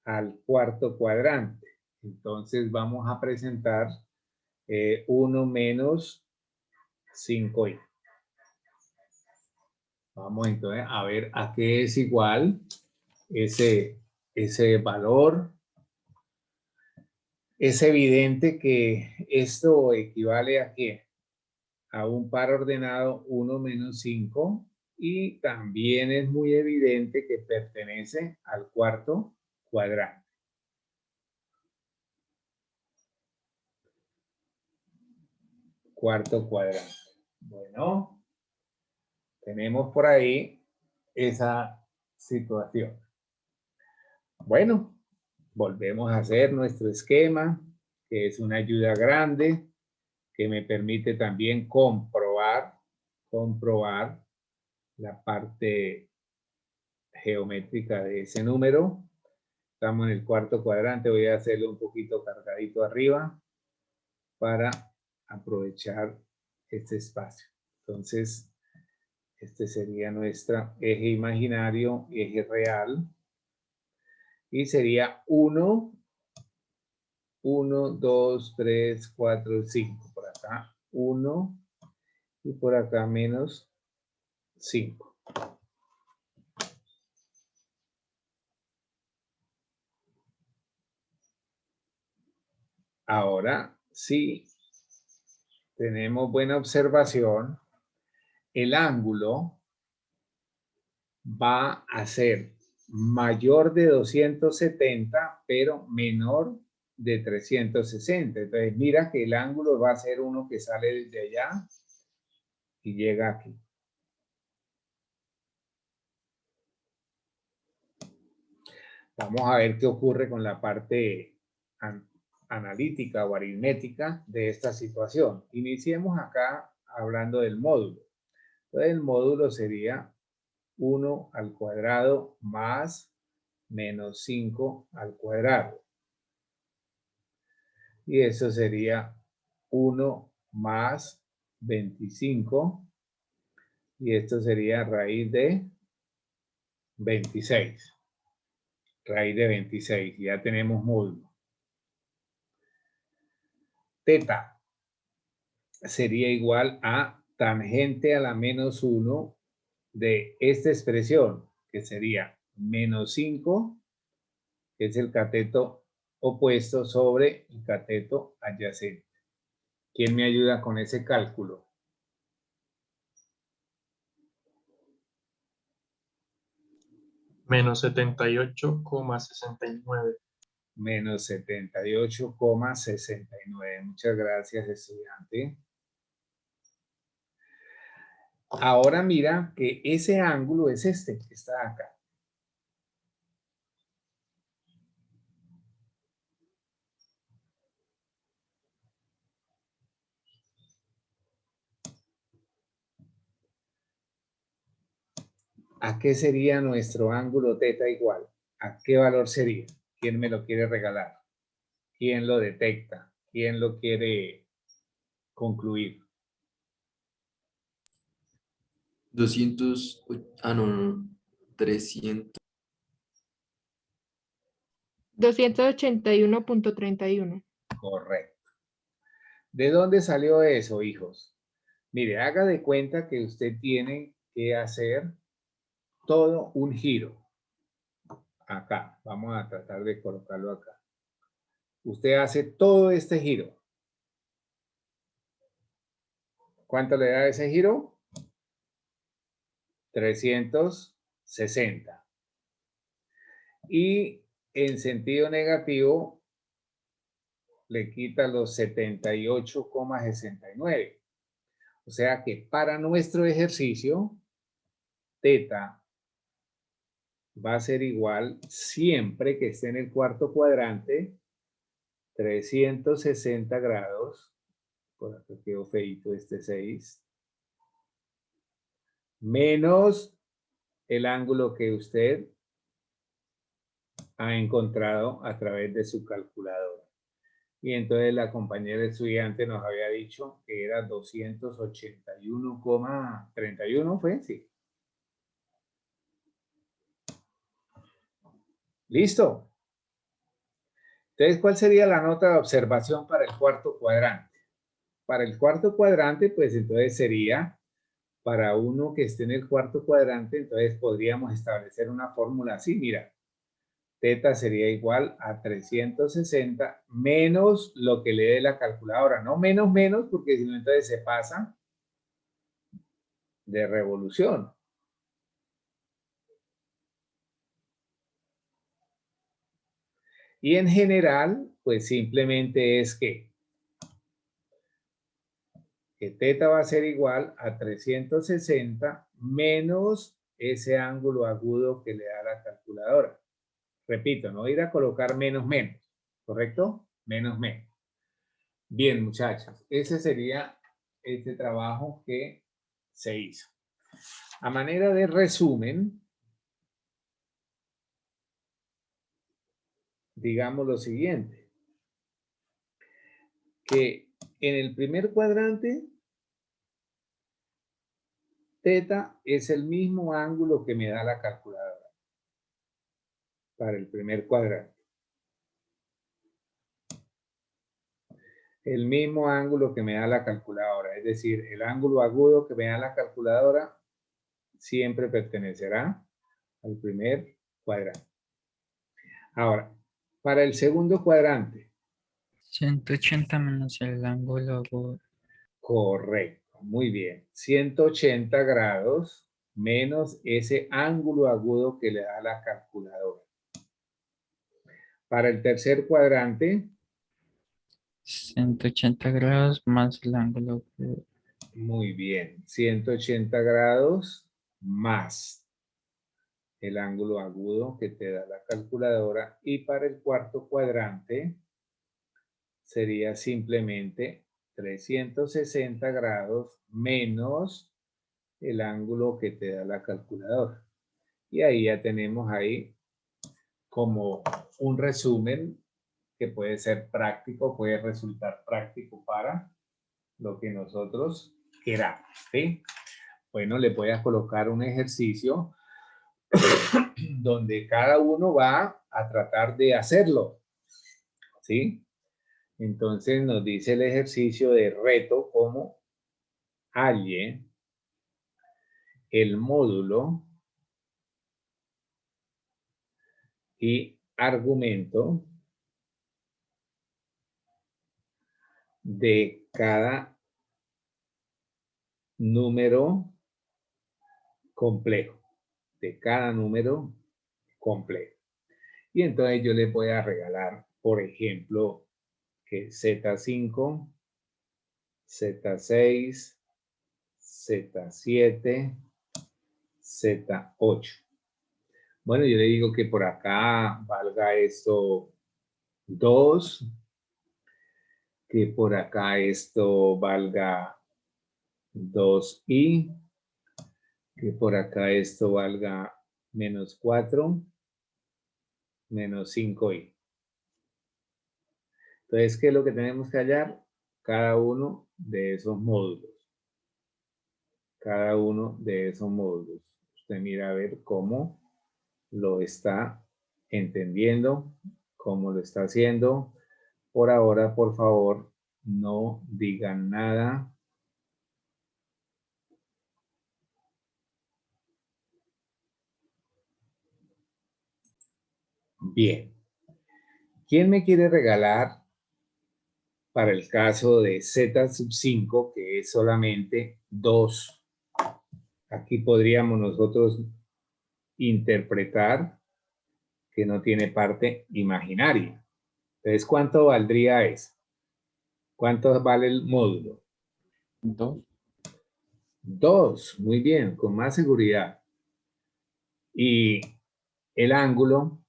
al cuarto cuadrante. Entonces vamos a presentar 1 menos 5i. Vamos entonces a ver a qué es igual ese valor. Es evidente que esto equivale a qué? A un par ordenado 1 menos 5 y también es muy evidente que pertenece al cuarto cuadrante. Cuarto cuadrante. Bueno, tenemos por ahí esa situación. Bueno, volvemos a hacer nuestro esquema, que es una ayuda grande, que me permite también comprobar la parte geométrica de ese número. Estamos en el cuarto cuadrante, voy a hacerlo un poquito cargadito arriba para aprovechar este espacio. Entonces, Este sería nuestro eje imaginario, eje real. Y sería 1, 1, 2, 3, 4, 5. Por acá 1 y por acá menos 5. Ahora, si tenemos buena observación, el ángulo va a ser mayor de 270, pero menor de 360. Entonces, mira que el ángulo va a ser uno que sale desde allá y llega aquí. Vamos a ver qué ocurre con la parte analítica o aritmética de esta situación. Iniciemos acá hablando del módulo. Entonces, el módulo sería 1 al cuadrado más menos 5 al cuadrado. Y eso sería 1 más 25. Y esto sería raíz de 26. Raíz de 26. Ya tenemos módulo. Teta sería igual a tangente a la menos 1 de esta expresión, que sería menos 5, que es el cateto opuesto sobre el cateto adyacente. ¿Quién me ayuda con ese cálculo? Menos 78,69. Menos 78,69. Muchas gracias, estudiante. Ahora mira que ese ángulo es este que está acá. ¿A qué sería nuestro ángulo teta igual? ¿A qué valor sería? ¿Quién me lo quiere regalar? ¿Quién lo detecta? ¿Quién lo quiere concluir? 200, no, 300. 281.31. Correcto. ¿De dónde salió eso, hijos? Mire, haga de cuenta que usted tiene que hacer todo un giro. Acá, vamos a tratar de colocarlo acá. Usted hace todo este giro. ¿Cuánto le da ese giro? 360. Y en sentido negativo le quita los 78,69. O sea que para nuestro ejercicio, teta va a ser igual siempre que esté en el cuarto cuadrante, 360 grados. Por acá quedó feito este 6. Menos el ángulo que usted ha encontrado a través de su calculadora. Y entonces la compañera estudiante nos había dicho que era 281,31, ¿fue? Sí. ¿Listo? Entonces, ¿cuál sería la nota de observación para el cuarto cuadrante? Para el cuarto cuadrante, pues entonces sería, para uno que esté en el cuarto cuadrante, entonces podríamos establecer una fórmula así, mira. Teta sería igual a 360 menos lo que le dé la calculadora. No menos, porque si no entonces se pasa de revolución. Y en general, pues simplemente es que teta va a ser igual a 360 menos ese ángulo agudo que le da la calculadora. Repito, no ir a colocar menos, ¿correcto? Menos. Bien, muchachos, ese sería este trabajo que se hizo. A manera de resumen, digamos lo siguiente, que en el primer cuadrante, Teta es el mismo ángulo que me da la calculadora para el primer cuadrante. El mismo ángulo que me da la calculadora, es decir, el ángulo agudo que me da la calculadora siempre pertenecerá al primer cuadrante. Ahora, para el segundo cuadrante. 180 menos el ángulo agudo. Correcto, muy bien. 180 grados menos ese ángulo agudo que le da la calculadora. Para el tercer cuadrante. 180 grados más el ángulo agudo. Muy bien. 180 grados más el ángulo agudo que te da la calculadora. Y para el cuarto cuadrante sería simplemente 360 grados menos el ángulo que te da la calculadora. Y ahí ya tenemos ahí como un resumen que puede ser práctico, puede resultar práctico para lo que nosotros queramos, ¿sí? Bueno, le voy a colocar un ejercicio donde cada uno va a tratar de hacerlo, ¿sí? Entonces nos dice el ejercicio de reto como halle el módulo y argumento de cada número complejo, de cada número complejo. Y entonces yo les voy a regalar, por ejemplo, que Z5, Z6, Z7, Z8. Bueno, yo le digo que por acá valga esto 2, que por acá esto valga 2i, que por acá esto valga menos 4, menos 5i. Entonces, ¿qué es lo que tenemos que hallar? Cada uno de esos módulos. Cada uno de esos módulos. Usted mira a ver cómo lo está entendiendo, cómo lo está haciendo. Por ahora, por favor, no digan nada. Bien. ¿Quién me quiere regalar para el caso de Z sub 5, que es solamente 2? Aquí podríamos nosotros interpretar que no tiene parte imaginaria. Entonces, ¿cuánto valdría eso? ¿Cuánto vale el módulo? 2. 2, muy bien, con más seguridad. Y el ángulo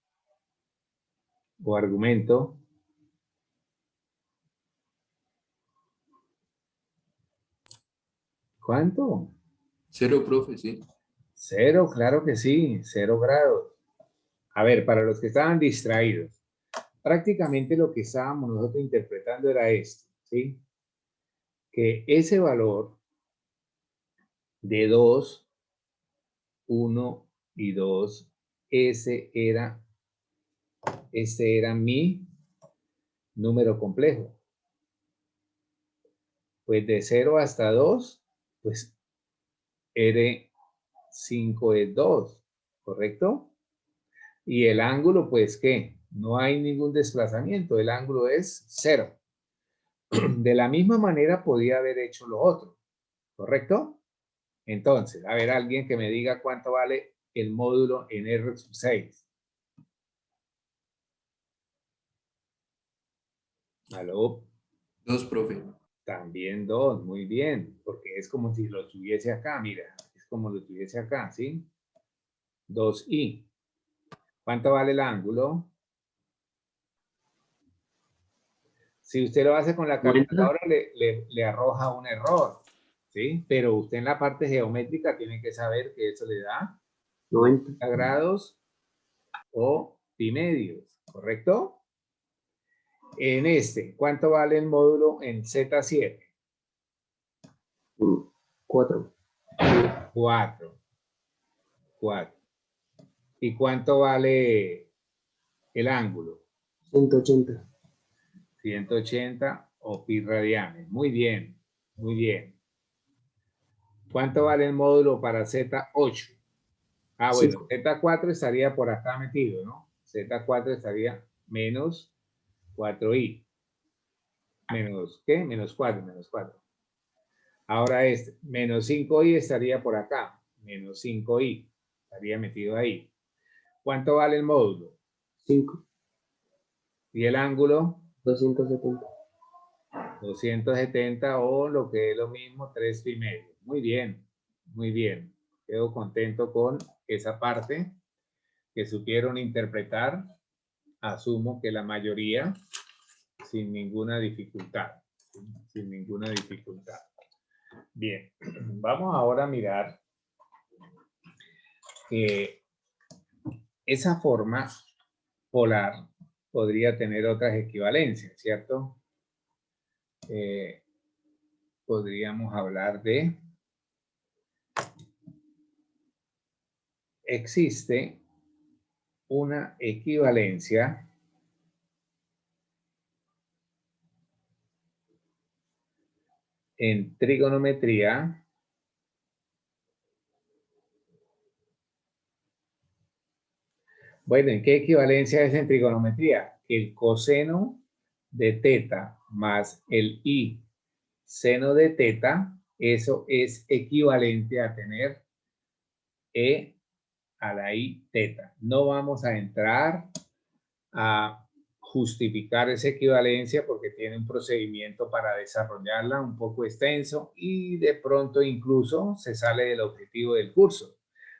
o argumento. ¿Cuánto? 0, profe, sí. 0, claro que sí, 0 grados. A ver, para los que estaban distraídos, prácticamente lo que estábamos nosotros interpretando era esto, ¿sí? Que ese valor de 2, 1 y 2, este era mi número complejo. Pues de 0 hasta 2, pues R5 es 2, ¿correcto? Y el ángulo, pues, ¿qué? No hay ningún desplazamiento, el ángulo es 0. De la misma manera podía haber hecho lo otro, ¿correcto? Entonces, a ver, alguien que me diga cuánto vale el módulo en R sub 6. ¿Aló? 2, profe. También 2, muy bien, porque es como si lo tuviese acá, mira, es como lo tuviese acá, ¿sí? 2i. ¿Cuánto vale el ángulo? Si usted lo hace con la 90. calculadora, le arroja un error, ¿sí? Pero usted en la parte geométrica tiene que saber que eso le da 90. grados o pi medios, ¿correcto? En este, ¿cuánto vale el módulo en Z7? 4. 4. 4. ¿Y cuánto vale el ángulo? 180. 180 o pi radianes. Muy bien, muy bien. ¿Cuánto vale el módulo para Z8? Ah, bueno, Cinco. Z4 estaría por acá metido, ¿no? Z4 estaría menos 4i. Menos, ¿qué? Menos 4, menos 4. Ahora menos 5i estaría por acá. Menos 5i. Estaría metido ahí. ¿Cuánto vale el módulo? 5. ¿Y el ángulo? 270. 270 o lo que es lo mismo, 3 pi medio. Muy bien, muy bien. Quedo contento con esa parte que supieron interpretar. Asumo que la mayoría sin ninguna dificultad. Sin ninguna dificultad. Bien, vamos ahora a mirar que esa forma polar podría tener otras equivalencias, ¿cierto? Podríamos hablar de... Existe una equivalencia en trigonometría Bueno, ¿en qué equivalencia es en trigonometría? El coseno de teta más el i seno de teta, eso es equivalente a tener e a la i teta. No vamos a entrar a justificar esa equivalencia porque tiene un procedimiento para desarrollarla un poco extenso y de pronto incluso se sale del objetivo del curso.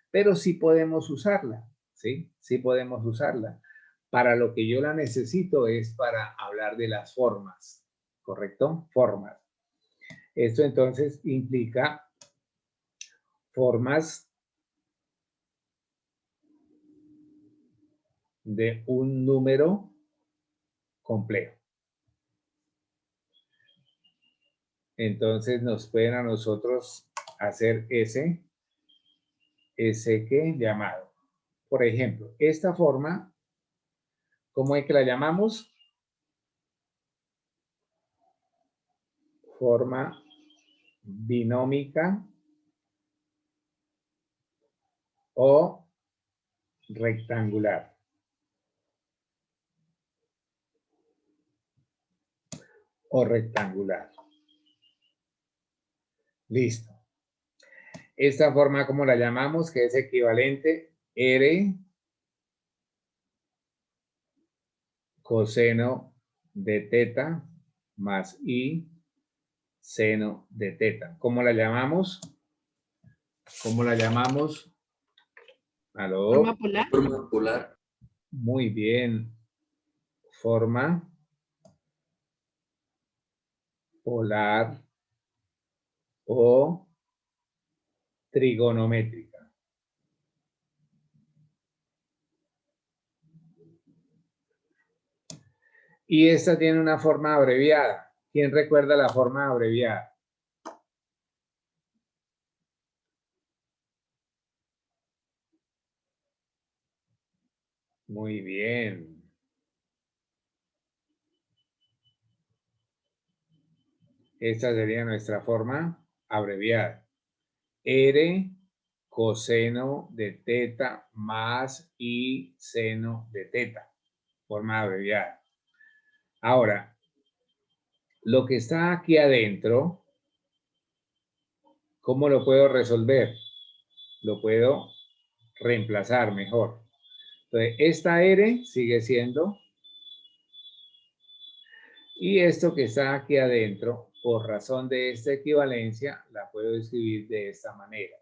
Pero sí podemos usarla, ¿sí? Sí podemos usarla. Para lo que yo la necesito es para hablar de las formas, ¿correcto? Formas. Esto entonces implica formas de un número complejo. Entonces nos pueden a nosotros hacer ese que llamado. Por ejemplo, esta forma, ¿cómo es que la llamamos? Forma binómica o rectangular. O rectangular. Listo. Esta forma, ¿cómo la llamamos? Que es equivalente R coseno de teta más I seno de teta. ¿Cómo la llamamos? ¿Cómo la llamamos? ¿Aló? Forma polar. Forma polar. Muy bien. Forma polar o trigonométrica. Y esta tiene una forma abreviada. ¿Quién recuerda la forma abreviada? Muy bien. Esta sería nuestra forma abreviada. R coseno de teta más I seno de teta. Forma abreviada. Ahora, lo que está aquí adentro, ¿cómo lo puedo resolver? Lo puedo reemplazar mejor. Entonces, esta R sigue siendo, y esto que está aquí adentro, por razón de esta equivalencia, la puedo escribir de esta manera.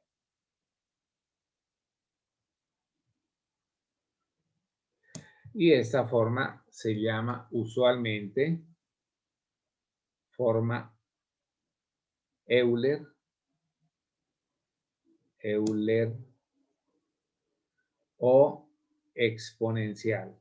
Y esta forma se llama usualmente forma Euler o exponencial.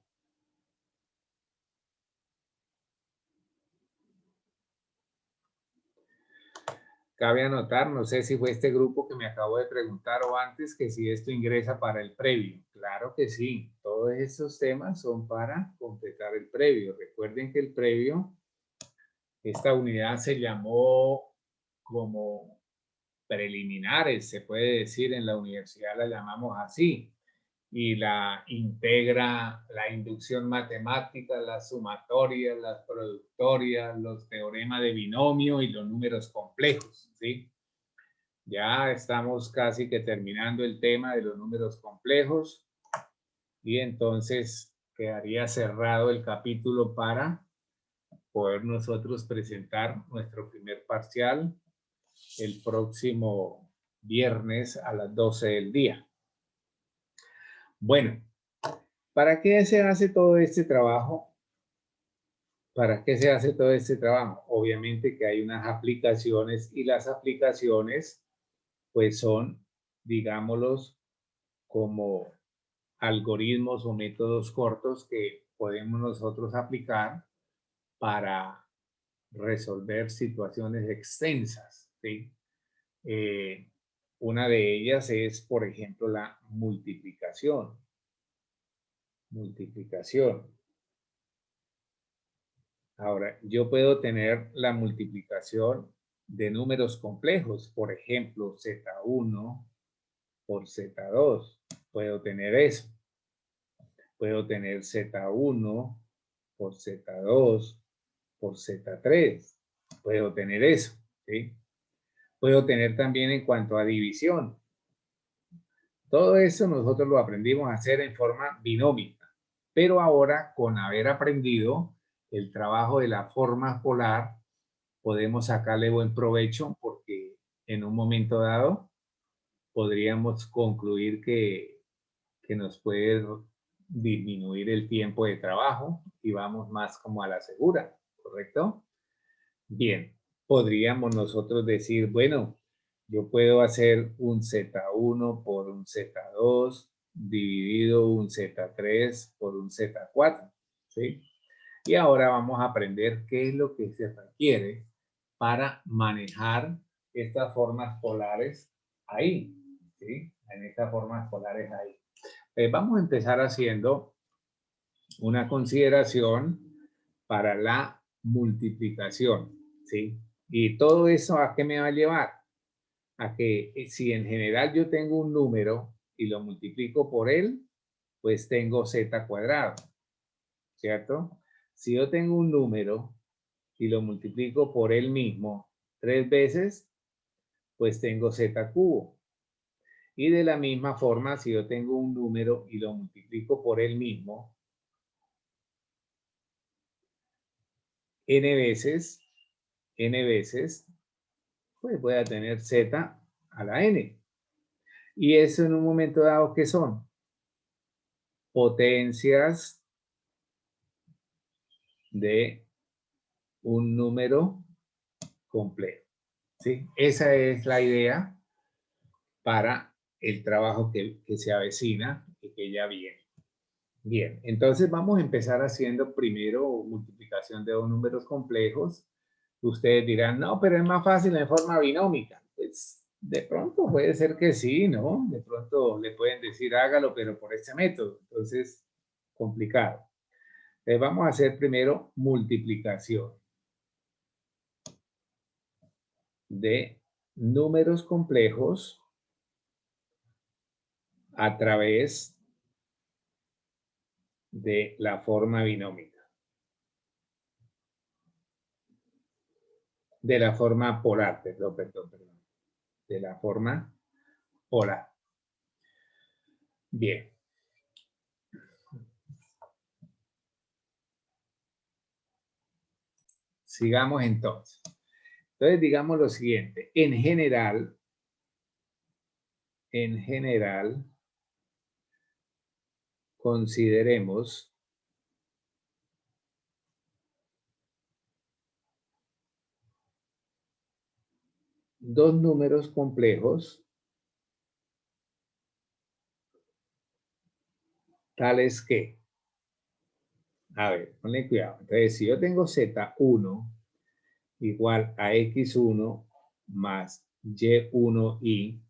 Cabe anotar, no sé si fue este grupo que me acabo de preguntar o antes, que si esto ingresa para el previo. Claro que sí, todos estos temas son para completar el previo. Recuerden que el previo, esta unidad se llamó como preliminares, se puede decir, en la universidad la llamamos así, y la integra la inducción matemática, las sumatorias, las productorias, los teoremas de binomio y los números complejos, ¿sí? Ya estamos casi que terminando el tema de los números complejos y entonces quedaría cerrado el capítulo para poder nosotros presentar nuestro primer parcial el próximo viernes a las 12 del día. Bueno, ¿para qué se hace todo este trabajo? ¿Para qué se hace todo este trabajo? Obviamente que hay unas aplicaciones y las aplicaciones pues son, digámoslos, como algoritmos o métodos cortos que podemos nosotros aplicar para resolver situaciones extensas, ¿sí? Una de ellas es, por ejemplo, la multiplicación. Multiplicación. Ahora, yo puedo tener la multiplicación de números complejos, por ejemplo, Z1 por Z2. Puedo tener eso. Puedo tener Z1 por Z2 por Z3. Puedo tener eso, ¿sí? Puedo tener también en cuanto a división. Todo eso nosotros lo aprendimos a hacer en forma binómica. Pero ahora, con haber aprendido el trabajo de la forma polar, podemos sacarle buen provecho porque en un momento dado podríamos concluir que nos puede disminuir el tiempo de trabajo y vamos más como a la segura, ¿correcto? Bien, podríamos nosotros decir, bueno, yo puedo hacer un Z1 por un Z2 dividido un Z3 por un Z4, ¿sí? Y ahora vamos a aprender qué es lo que se requiere para manejar estas formas polares ahí, ¿sí? En estas formas polares ahí. Vamos a empezar haciendo una consideración para la multiplicación, ¿sí? Y todo eso, ¿a qué me va a llevar? A que si en general yo tengo un número y lo multiplico por él, pues tengo z cuadrado, ¿cierto? Si yo tengo un número y lo multiplico por él mismo 3 veces, pues tengo z cubo. Y de la misma forma, si yo tengo un número y lo multiplico por él mismo n veces, pues voy a tener z a la n. Y eso en un momento dado, ¿qué son? Potencias de un número complejo, ¿sí? Esa es la idea para el trabajo que se avecina y que ya viene. Bien, entonces vamos a empezar haciendo primero multiplicación de dos números complejos. Ustedes dirán, no, pero es más fácil en forma binómica. Pues de pronto puede ser que sí, ¿no? De pronto le pueden decir hágalo, pero por este método. Entonces, complicado. Entonces vamos a hacer primero multiplicación de números complejos a través de la forma binómica. De la forma polar, perdón. De la forma polar. Bien. Sigamos entonces. Entonces digamos lo siguiente. En general, consideremos dos números complejos tales que, a ver, ponle cuidado. Entonces, si yo tengo Z1 igual a X1 más Y1i.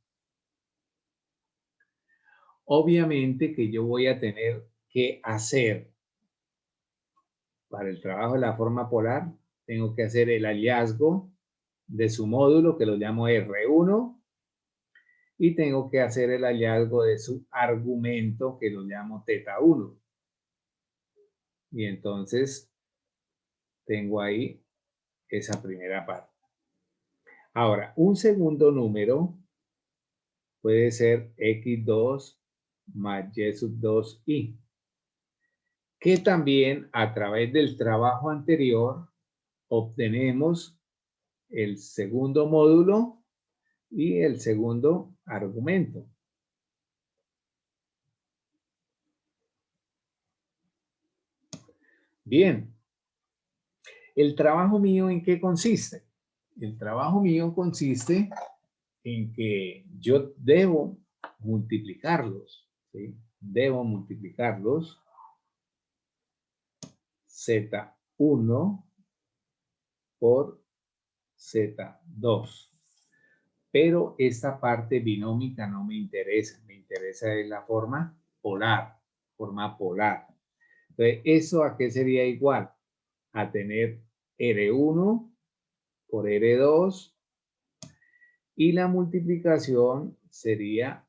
Obviamente que yo voy a tener que hacer, para el trabajo de la forma polar, tengo que hacer el hallazgo de su módulo, que lo llamo R1, y tengo que hacer el hallazgo de su argumento, que lo llamo θ1. Y entonces tengo ahí esa primera parte. Ahora, un segundo número puede ser x2 más y sub 2i, que también a través del trabajo anterior obtenemos el segundo módulo y el segundo argumento. Bien, ¿el trabajo mío en qué consiste? El trabajo mío consiste en que yo debo multiplicarlos, ¿sí? Debo multiplicarlos Z1 por Z2. Pero esta parte binómica no me interesa. Me interesa es la forma polar, forma polar. Entonces, ¿eso a qué sería igual? A tener R1 por R2 y la multiplicación sería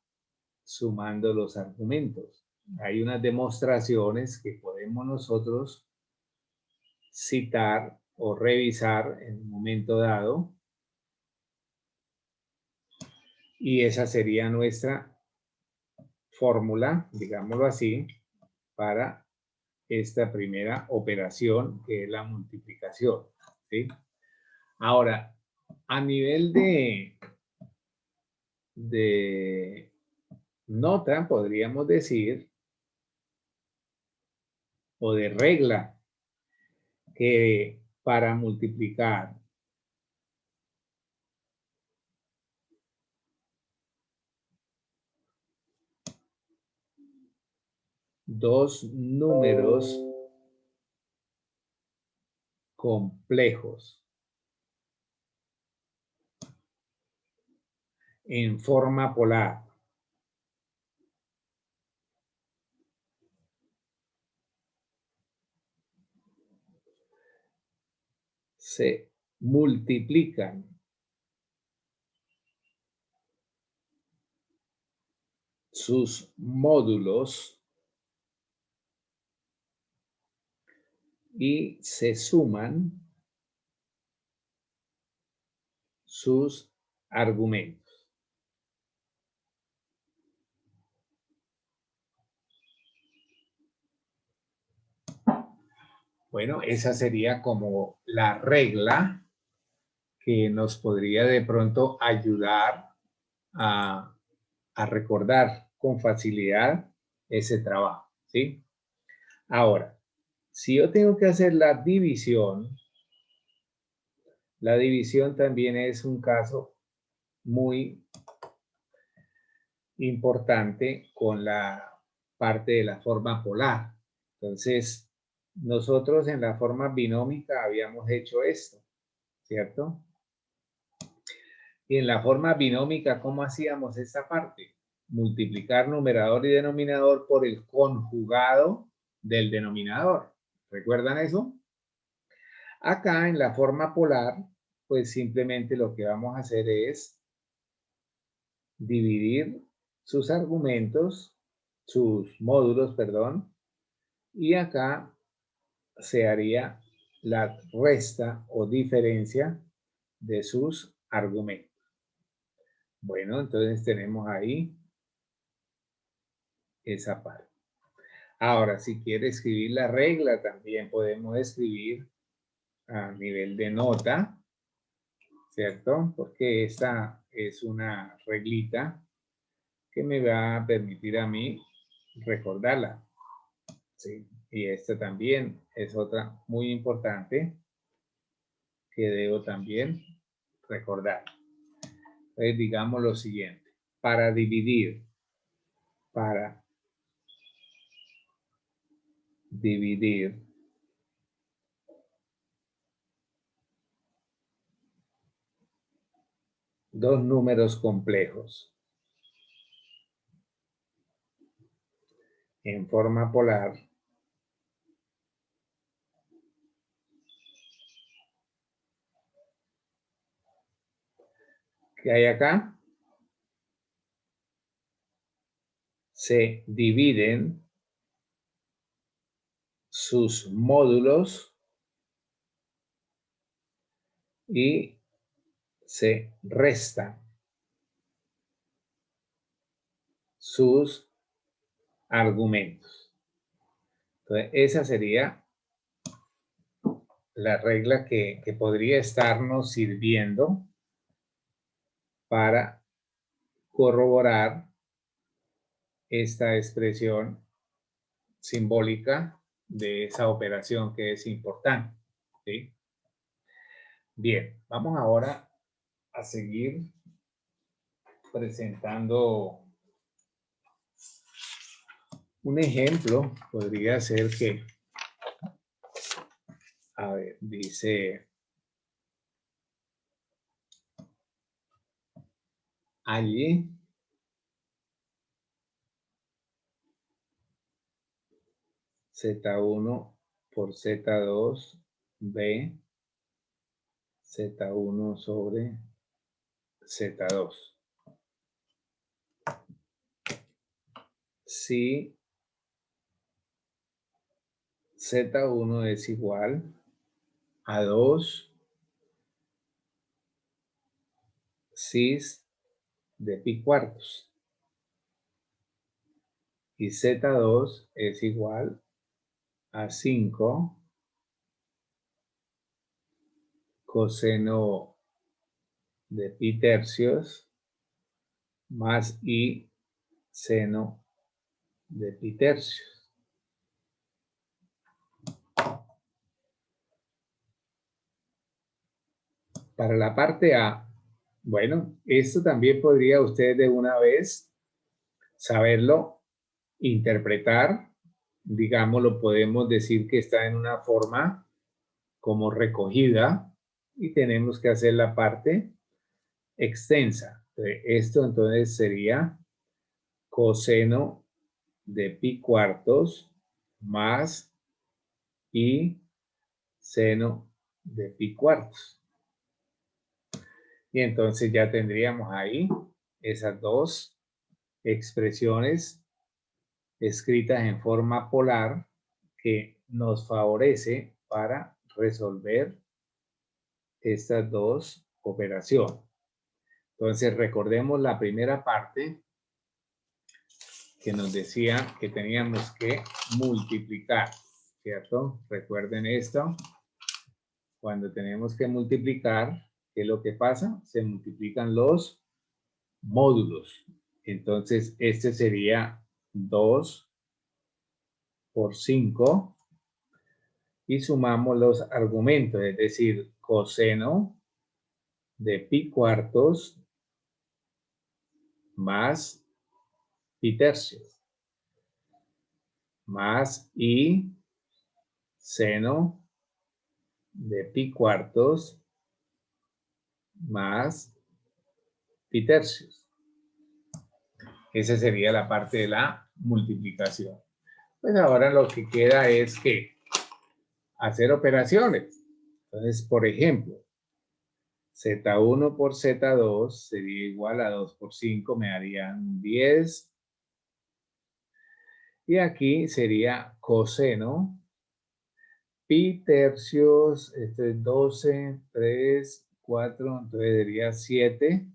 sumando los argumentos. Hay unas demostraciones que podemos nosotros citar o revisar en un momento dado. Y esa sería nuestra fórmula, digámoslo así, para esta primera operación que es la multiplicación, ¿sí? Ahora, a nivel de nota, podríamos decir, o de regla, que para multiplicar dos números complejos en forma polar se multiplican sus módulos y se suman sus argumentos. Bueno, esa sería como la regla que nos podría de pronto ayudar a recordar con facilidad ese trabajo, ¿sí? Ahora, si yo tengo que hacer la división también es un caso muy importante con la parte de la forma polar. Entonces, nosotros en la forma binómica habíamos hecho esto, ¿cierto? Y en la forma binómica, ¿cómo hacíamos esta parte? Multiplicar numerador y denominador por el conjugado del denominador. ¿Recuerdan eso? Acá en la forma polar, pues simplemente lo que vamos a hacer es dividir sus argumentos, sus módulos, perdón, y acá se haría la resta o diferencia de sus argumentos. Bueno, entonces tenemos ahí esa parte. Ahora, si quiere escribir la regla, también podemos escribir a nivel de nota, ¿cierto? Porque esta es una reglita que me va a permitir a mí recordarla, ¿sí? Y esta también es otra muy importante que debo también recordar. Entonces, digamos lo siguiente. Para dividir dos números complejos en forma polar que hay acá se dividen sus módulos y se restan sus argumentos. Entonces, esa sería la regla que podría estarnos sirviendo para corroborar esta expresión simbólica de esa operación que es importante, ¿sí? Bien, vamos ahora a seguir presentando un ejemplo. Podría ser que, a ver, dice allí Z1 por Z2 B Z1 sobre Z2. Si Z1 es igual a 2 cis de pi cuartos y Z2 es igual a 5 coseno de pi tercios más i seno de pi tercios. Para la parte A, bueno, esto también podría usted de una vez saberlo interpretar. Digamos, lo podemos decir que está en una forma como recogida y tenemos que hacer la parte extensa. Esto entonces sería coseno de pi cuartos más i seno de pi cuartos. Y entonces ya tendríamos ahí esas dos expresiones escritas en forma polar que nos favorece para resolver estas dos operaciones. Entonces recordemos la primera parte que nos decía que teníamos que multiplicar, ¿cierto? Recuerden esto. Cuando tenemos que multiplicar, ¿qué es lo que pasa? Se multiplican los módulos. Entonces, este sería 2 por 5 y sumamos los argumentos, es decir, coseno de pi cuartos más pi tercios más i seno de pi cuartos más pi tercios. Esa sería la parte de la multiplicación. Pues ahora lo que queda es que hacer operaciones. Entonces, por ejemplo, Z1 por Z2 sería igual a 2 por 5, me darían 10. Y aquí sería coseno pi tercios, esto es 12, 3, 4, entonces sería 7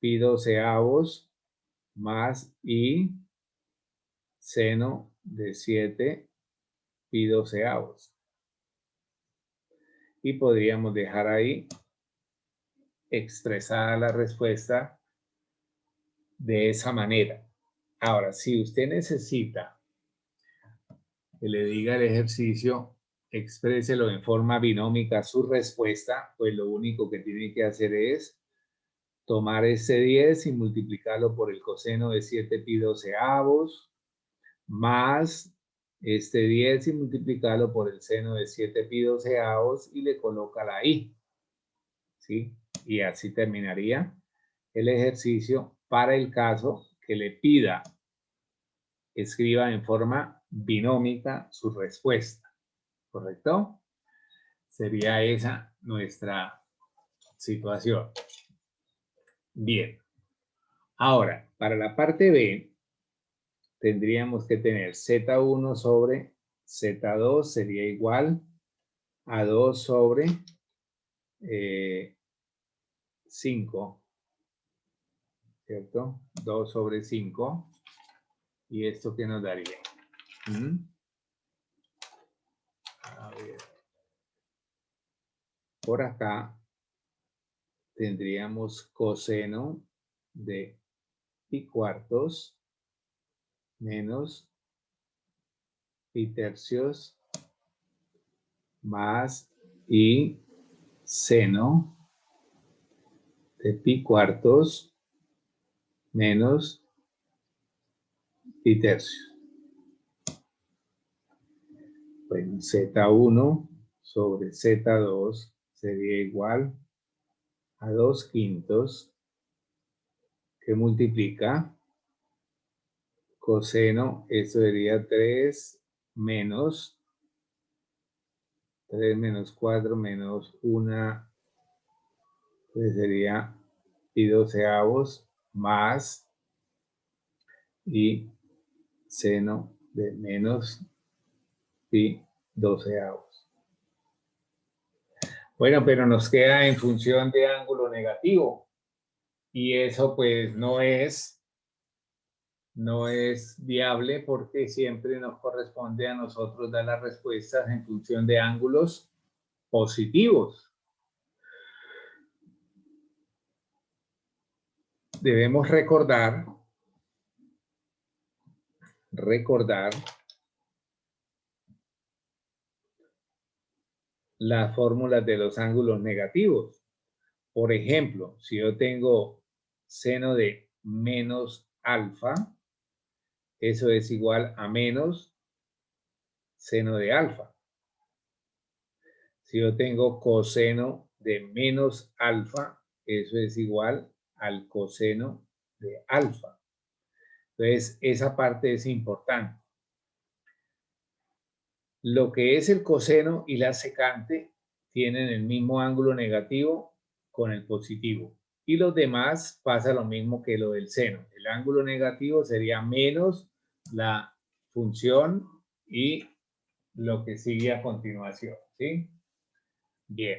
pi doceavos más i seno de 7 pi doceavos. Y podríamos dejar ahí expresada la respuesta de esa manera. Ahora, si usted necesita que le diga el ejercicio, expréselo en forma binómica su respuesta, pues lo único que tiene que hacer es tomar ese 10 y multiplicarlo por el coseno de 7 pi doceavos, más este 10 y multiplicarlo por el seno de 7 pi doceavos y le coloca la i, ¿sí? Y así terminaría el ejercicio para el caso que le pida escriba en forma binómica su respuesta. ¿Correcto? Sería esa nuestra situación. Bien. Ahora, para la parte B, tendríamos que tener Z1 sobre Z2 sería igual a 2 sobre 5, ¿cierto? 2 sobre 5. ¿Y esto qué nos daría? A ver. Por acá tendríamos coseno de pi cuartos menos pi tercios más y seno de pi cuartos menos pi tercios. Bueno, Z1 sobre Z2 sería igual a 2 quintos que multiplica coseno, esto sería 3 menos 4 menos 1, entonces sería pi doceavos más y seno de menos pi doceavos. Bueno, pero nos queda en función de ángulo negativo y eso pues no es viable porque siempre nos corresponde a nosotros dar las respuestas en función de ángulos positivos. Debemos recordar las fórmulas de los ángulos negativos. Por ejemplo, si yo tengo seno de menos alfa, eso es igual a menos seno de alfa. Si yo tengo coseno de menos alfa, eso es igual al coseno de alfa. Entonces, esa parte es importante. Lo que es el coseno y la secante tienen el mismo ángulo negativo con el positivo. Y los demás pasa lo mismo que lo del seno. El ángulo negativo sería menos la función y lo que sigue a continuación, ¿sí? Bien.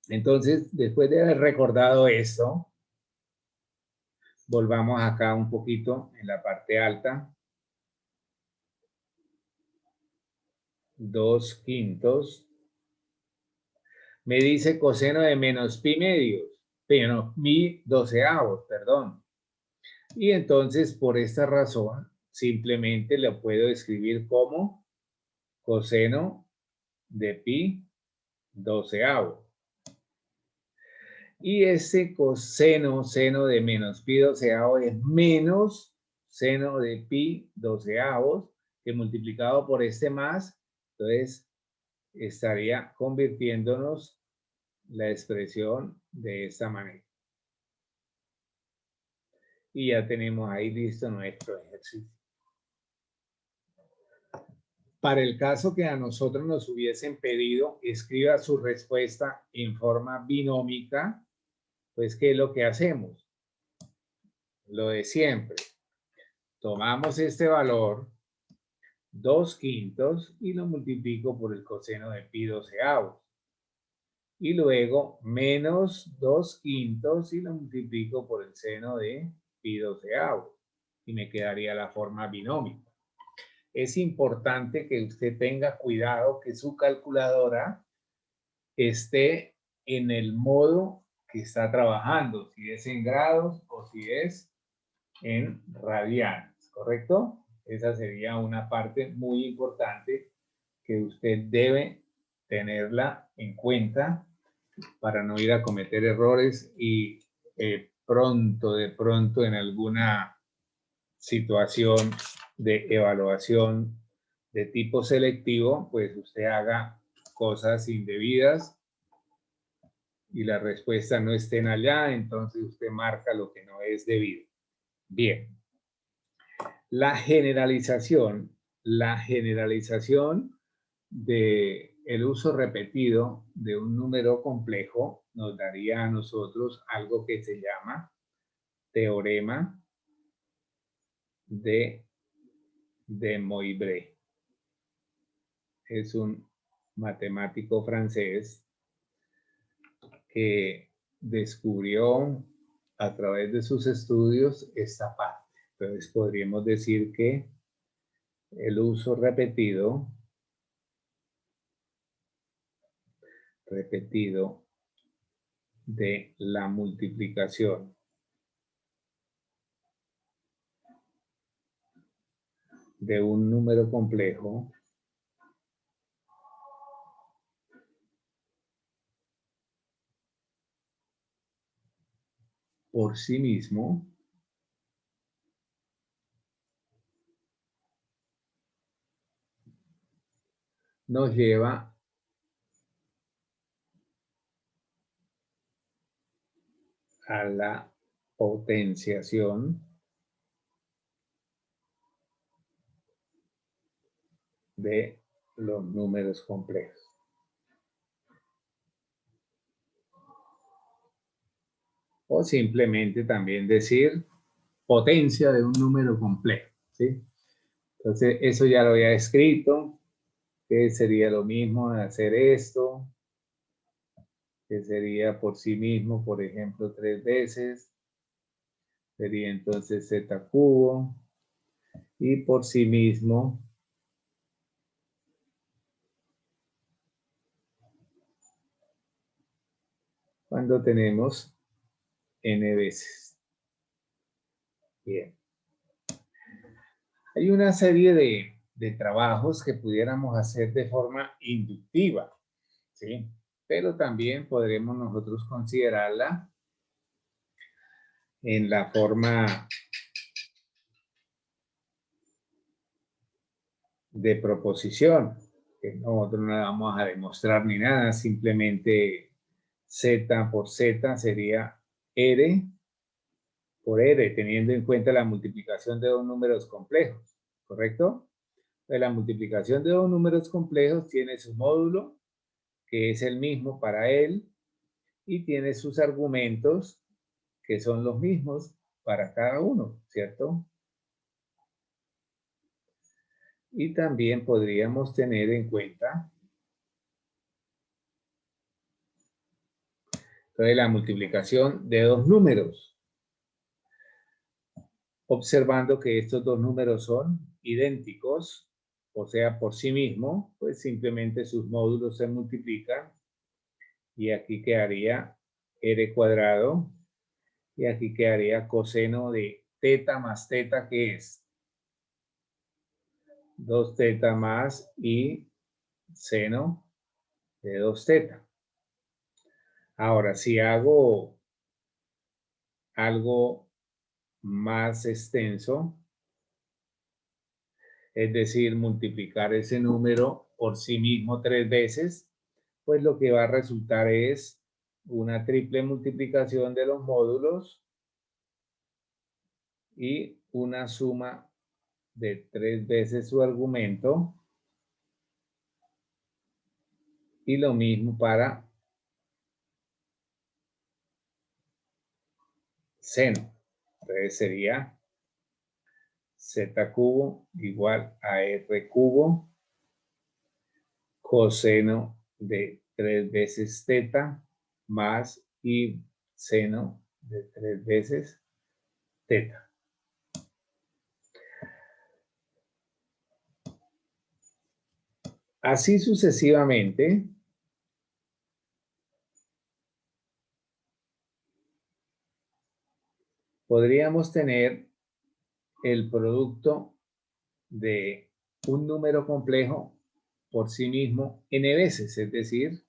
Entonces, después de haber recordado esto, volvamos acá un poquito en la parte alta. 2 quintos. Me dice coseno de menos pi medios, pero pi doceavos, perdón. Y entonces, por esta razón, simplemente lo puedo escribir como coseno de pi doceavo. Y ese coseno, seno de menos pi doceavo, es menos seno de pi doceavos, que multiplicado por este más, entonces estaría convirtiéndonos la expresión de esta manera. Y ya tenemos ahí listo nuestro ejercicio. Para el caso que a nosotros nos hubiesen pedido, escriba su respuesta en forma binómica, pues ¿qué es lo que hacemos? Lo de siempre. Tomamos este valor, 2 quintos, y lo multiplico por el coseno de pi doceavos. Y luego menos 2 quintos y lo multiplico por el seno de pi doceavos. Y me quedaría la forma binómica. Es importante que usted tenga cuidado que su calculadora esté en el modo que está trabajando, si es en grados o si es en radianes, ¿correcto? Esa sería una parte muy importante que usted debe tenerla en cuenta para no ir a cometer errores y de pronto en alguna situación de evaluación de tipo selectivo, pues usted haga cosas indebidas y la respuesta no estén allá, entonces usted marca lo que no es debido. Bien. La generalización de el uso repetido de un número complejo nos daría a nosotros algo que se llama teorema de Moivre. Es un matemático francés que descubrió a través de sus estudios esta parte. Entonces podríamos decir que el uso repetido de la multiplicación de un número complejo por sí mismo nos lleva a la potenciación de los números complejos. O simplemente también decir potencia de un número complejo, ¿sí? Entonces, eso ya lo había escrito, que sería lo mismo de hacer esto, que sería por sí mismo, por ejemplo, 3 veces, sería entonces z cubo, y por sí mismo cuando tenemos n veces. Bien. Hay una serie de trabajos que pudiéramos hacer de forma inductiva, ¿sí? Pero también podremos nosotros considerarla en la forma de proposición, que nosotros no la vamos a demostrar ni nada, simplemente z por z sería r por r, teniendo en cuenta la multiplicación de dos números complejos, ¿correcto? Pues la multiplicación de dos números complejos tiene su módulo, que es el mismo para él, y tiene sus argumentos, que son los mismos para cada uno, ¿cierto? Y también podríamos tener en cuenta entonces, la multiplicación de dos números, observando que estos dos números son idénticos, o sea, por sí mismo, pues simplemente sus módulos se multiplican, y aquí quedaría r cuadrado, y aquí quedaría coseno de teta más teta, que es 2 teta más y seno de 2 teta. Ahora, si hago algo más extenso, es decir, multiplicar ese número por sí mismo 3 veces, pues lo que va a resultar es una triple multiplicación de los módulos y una suma de 3 veces su argumento, y lo mismo para seno. Entonces sería z cubo igual a r cubo coseno de 3 veces teta más y seno de 3 veces teta. Así sucesivamente, podríamos tener el producto de un número complejo por sí mismo n veces, es decir,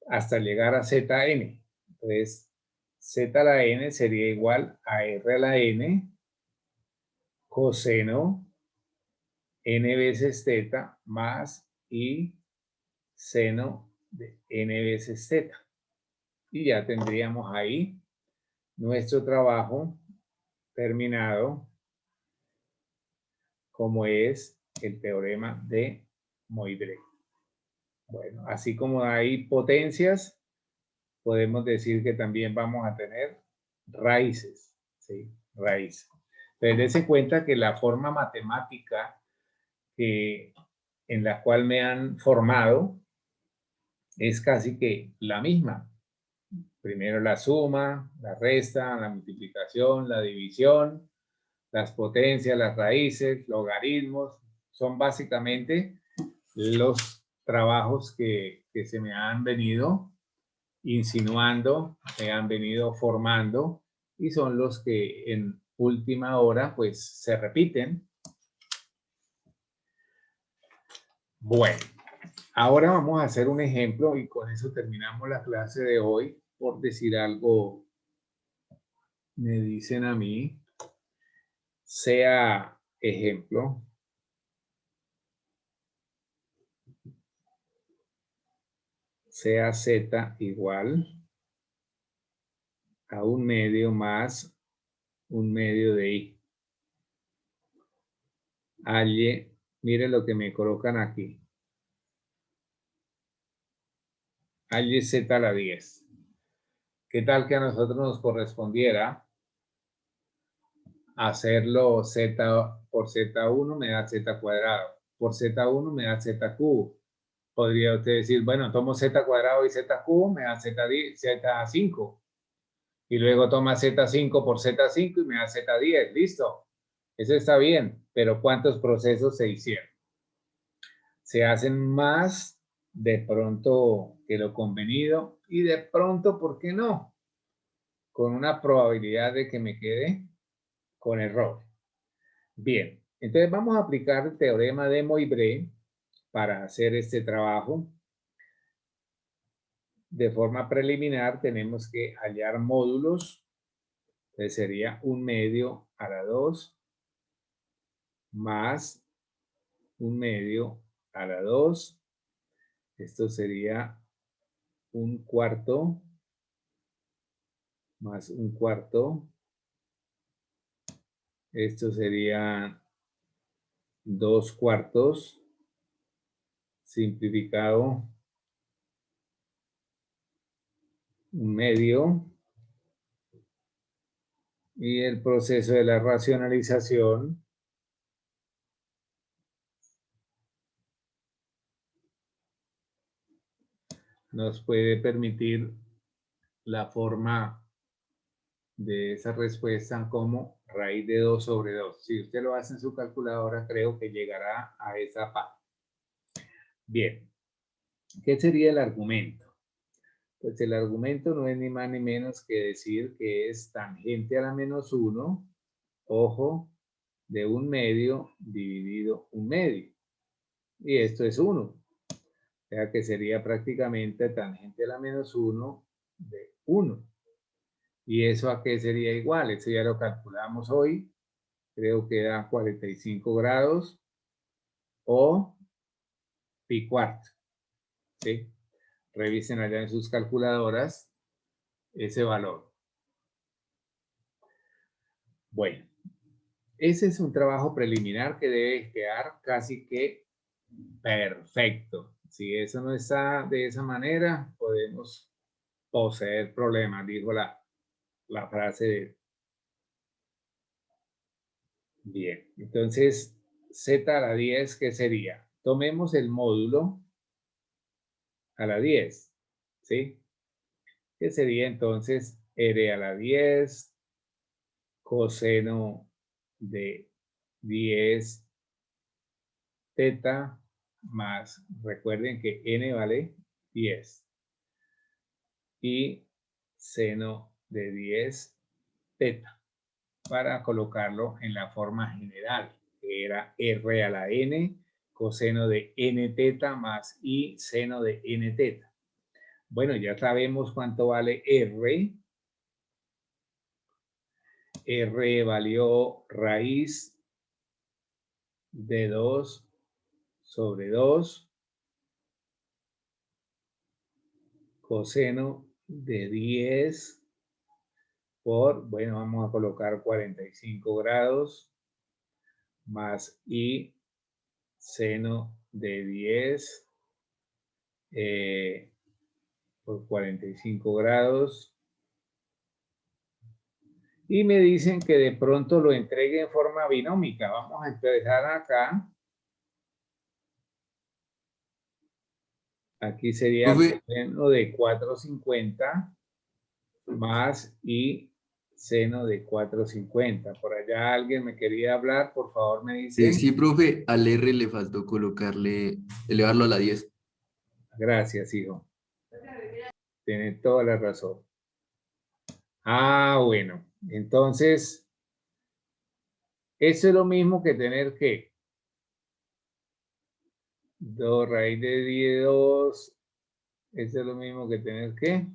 hasta llegar a zn. Entonces, z a la n sería igual a r a la n coseno n veces teta más y seno de n veces teta. Y ya tendríamos ahí nuestro trabajo terminado, como es el teorema de Moivre. Bueno, así como hay potencias, podemos decir que también vamos a tener raíces, ¿sí? Raíces. Entonces, dense cuenta que la forma matemática en la cual me han formado es casi que la misma. Primero la suma, la resta, la multiplicación, la división, las potencias, las raíces, logaritmos, son básicamente los trabajos que se me han venido insinuando, me han venido formando y son los que en última hora pues se repiten. Bueno, ahora vamos a hacer un ejemplo y con eso terminamos la clase de hoy. Por decir algo, me dicen a mí, sea ejemplo, sea z igual a 1/2 más 1/2 de i. Halle, mire lo que me colocan aquí. Halle z a la 10. ¿Qué tal que a nosotros nos correspondiera hacerlo z por z1 me da z cuadrado, por z1 me da z cubo? Podría usted decir, bueno, tomo z cuadrado y z cubo, me da z5. Y luego toma z5 por z5 y me da z10. Listo. Eso está bien, pero ¿cuántos procesos se hicieron? Se hacen más de pronto que lo convenido y de pronto, ¿por qué no? Con una probabilidad de que me quede con error. Bien, entonces vamos a aplicar el teorema de Moivre para hacer este trabajo. De forma preliminar tenemos que hallar módulos. Entonces sería 1/2 a la 2 más 1/2 a la 2. Esto sería 1/4 más 1/4. Esto sería 2/4 simplificado 1/2. Y el proceso de la racionalización nos puede permitir la forma de esa respuesta como raíz de 2 sobre 2. Si usted lo hace en su calculadora, creo que llegará a esa parte. Bien, ¿qué sería el argumento? Pues el argumento no es ni más ni menos que decir que es tangente a la -1, ojo, de 1/2 dividido 1/2. Y esto es 1. O sea que sería prácticamente tangente a la -1 de 1. ¿Y eso a qué sería igual? Eso ya lo calculamos hoy. Creo que da 45 grados o pi cuarto. ¿Sí? Revisen allá en sus calculadoras ese valor. Bueno, ese es un trabajo preliminar que debe quedar casi que perfecto. Si eso no está de esa manera, podemos poseer problemas, dijo la frase de... Bien, entonces z a la 10, ¿qué sería? Tomemos el módulo a la 10, ¿sí? Que sería entonces r a la 10 coseno de 10 teta más, recuerden que n vale 10 y seno de 10 teta para colocarlo en la forma general, que era r a la n coseno de n teta más i seno de n teta. Bueno, ya sabemos cuánto vale r. R valió raíz de 2 sobre 2 coseno de 10 por, bueno, vamos a colocar 45 grados más I seno de 10 por 45 grados. Y me dicen que de pronto lo entregue en forma binómica. Vamos a empezar acá. Aquí sería Profe. seno de 450 más I seno de 450. Por allá alguien me quería hablar, por favor me dice. Sí, profe, al R le faltó colocarle, elevarlo a la 10. Gracias, hijo. Tiene toda la razón. Ah, bueno. Entonces, eso es lo mismo que tener que 2 raíz de 10, 2. Eso es lo mismo que tener que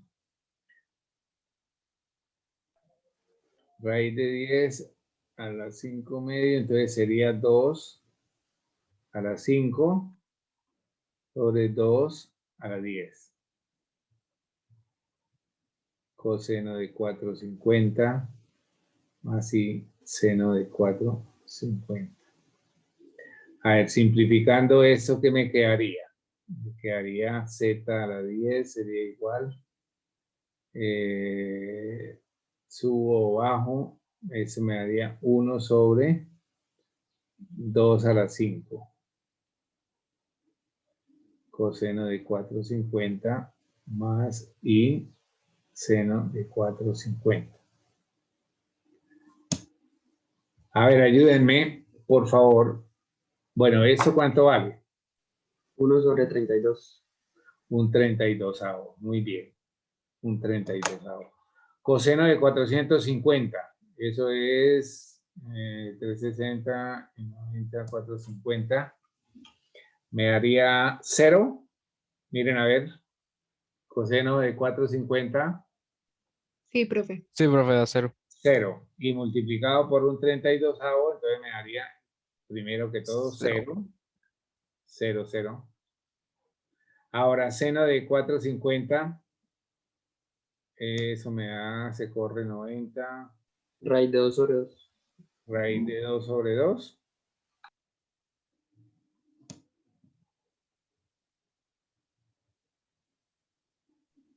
raíz de 10 a la 5 medio. Entonces sería 2 a la 5 sobre 2 a la 10. Coseno de 450 más I seno de 450. A ver, simplificando eso, ¿qué me quedaría? Me quedaría z a la 10, sería igual. Subo o bajo, eso me daría 1 sobre 2 a la 5. Coseno de 450 más I seno de 450. A ver, ayúdenme, por favor. Bueno, ¿eso cuánto vale? 1 sobre 32. Un 32avo. Muy bien. Un 32avo. Coseno de 450. Eso es 360 y 90, 450. Me daría 0. Miren, a ver. Coseno de 450. Sí, profe. Sí, profe, da 0. 0. Y multiplicado por un 32avo, entonces me daría, primero que todo, 0. 0, 0. Ahora, seno de 450. Eso me da, se corre 90. Raíz de 2 sobre 2. Raíz de 2 sobre 2.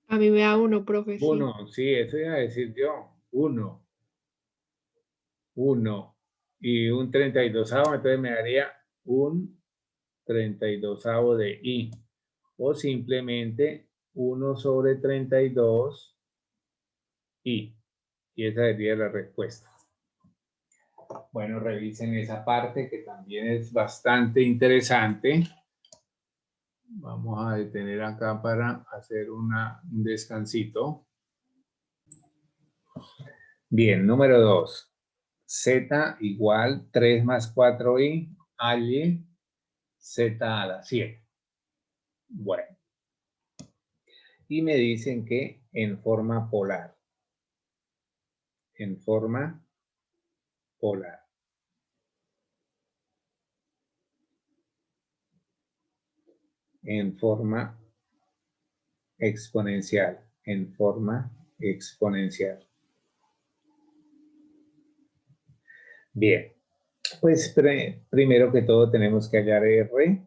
A mí me da 1, profe, sí. 1, sí, eso iba a decir yo. 1. 1. Y un 32avo, entonces me daría un 32avo de I. O simplemente 1 sobre 32 I. Y esa sería la respuesta. Bueno, revisen esa parte que también es bastante interesante. Vamos a detener acá para hacer un descansito. Bien, número 2. Z igual 3 más 4i, alle z a la 7. Bueno. Y me dicen que en forma polar. En forma polar. En forma exponencial. En forma exponencial. Bien. Pues primero que todo tenemos que hallar R.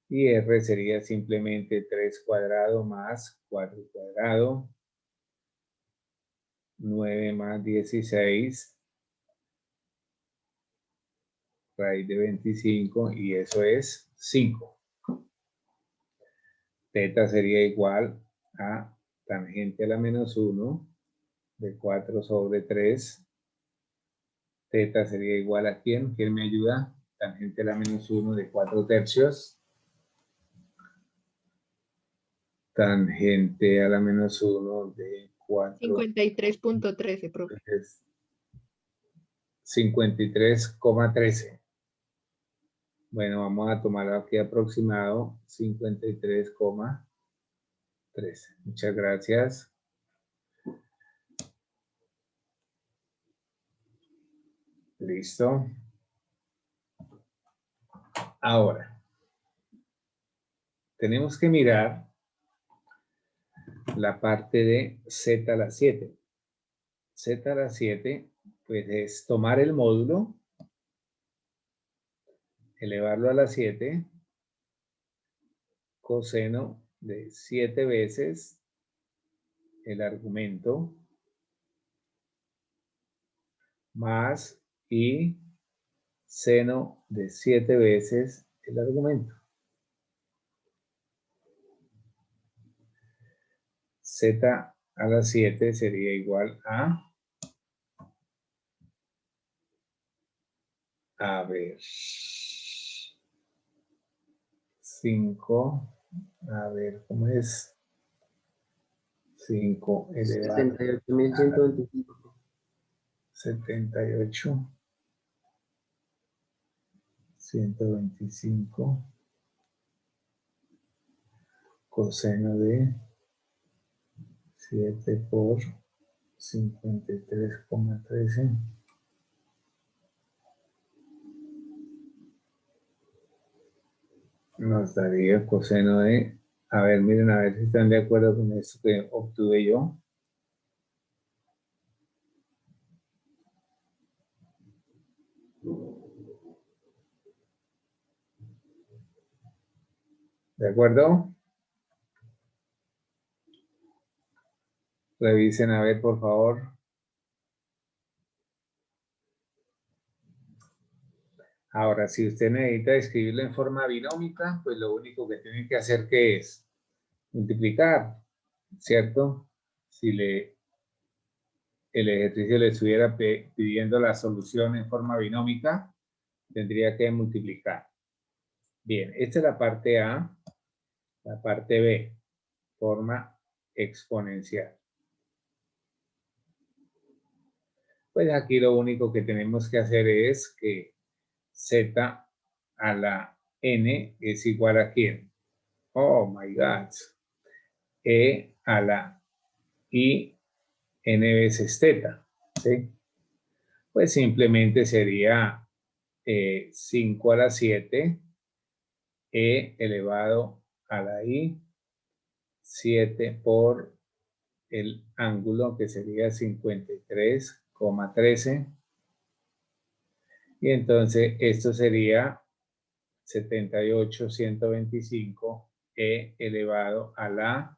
Y R sería simplemente 3 cuadrado más 4 cuadrado. 9 más 16. Raíz de 25 y eso es 5. Teta sería igual a tangente a la menos 1 de 4 sobre 3. Teta sería igual a ¿quién? ¿Quién me ayuda? Tangente a la menos 1 de 4 tercios. Tangente a la menos 1 de 4. 53.13, profe. 53,13. Bueno, vamos a tomar aquí aproximado 53,13. Muchas gracias. Listo. Ahora, tenemos que mirar la parte de z a la 7. Z a la 7, pues es tomar el módulo, elevarlo a la 7, coseno de 7 veces el argumento, más y seno de 7 veces el argumento. Z a la 7 sería igual a ver, 5, a ver, ¿cómo es? 5 elevado 78.125. 78, 125, coseno de 7 por 53,13. Nos daría coseno de, a ver, miren, a ver si están de acuerdo con esto que obtuve yo. ¿De acuerdo? Revisen a ver, por favor. Ahora, si usted necesita escribirlo en forma binómica, pues lo único que tiene que hacer que es multiplicar, ¿cierto? Si el ejercicio le estuviera pidiendo la solución en forma binómica, tendría que multiplicar. Bien, esta es la parte A. La parte B, forma exponencial. Pues aquí lo único que tenemos que hacer es que z a la n es igual a ¿quién? Oh my God. E a la i n veces θ. ¿Sí? Pues simplemente sería 5 a la 7 e elevado a la i 7 por el ángulo que sería 53,13. Y entonces esto sería 78.125 e elevado a la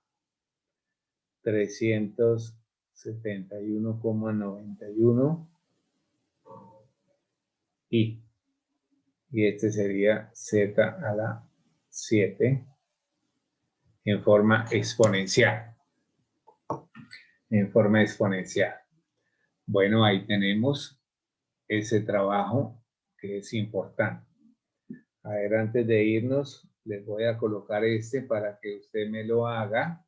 371,91 y este sería z a la 7 en forma exponencial. En forma exponencial. Bueno, ahí tenemos ese trabajo que es importante. A ver, antes de irnos, les voy a colocar este para que usted me lo haga.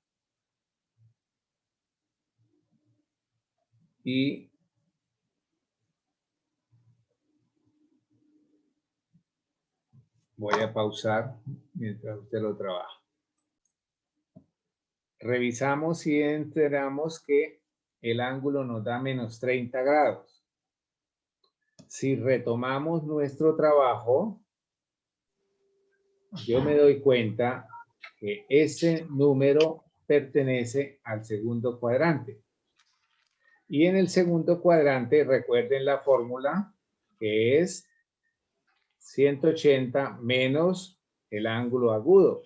Y voy a pausar mientras usted lo trabaja. Revisamos y enteramos que el ángulo nos da menos 30 grados. Si retomamos nuestro trabajo, yo me doy cuenta que ese número pertenece al segundo cuadrante. Y en el segundo cuadrante, recuerden la fórmula, que es 180 menos el ángulo agudo.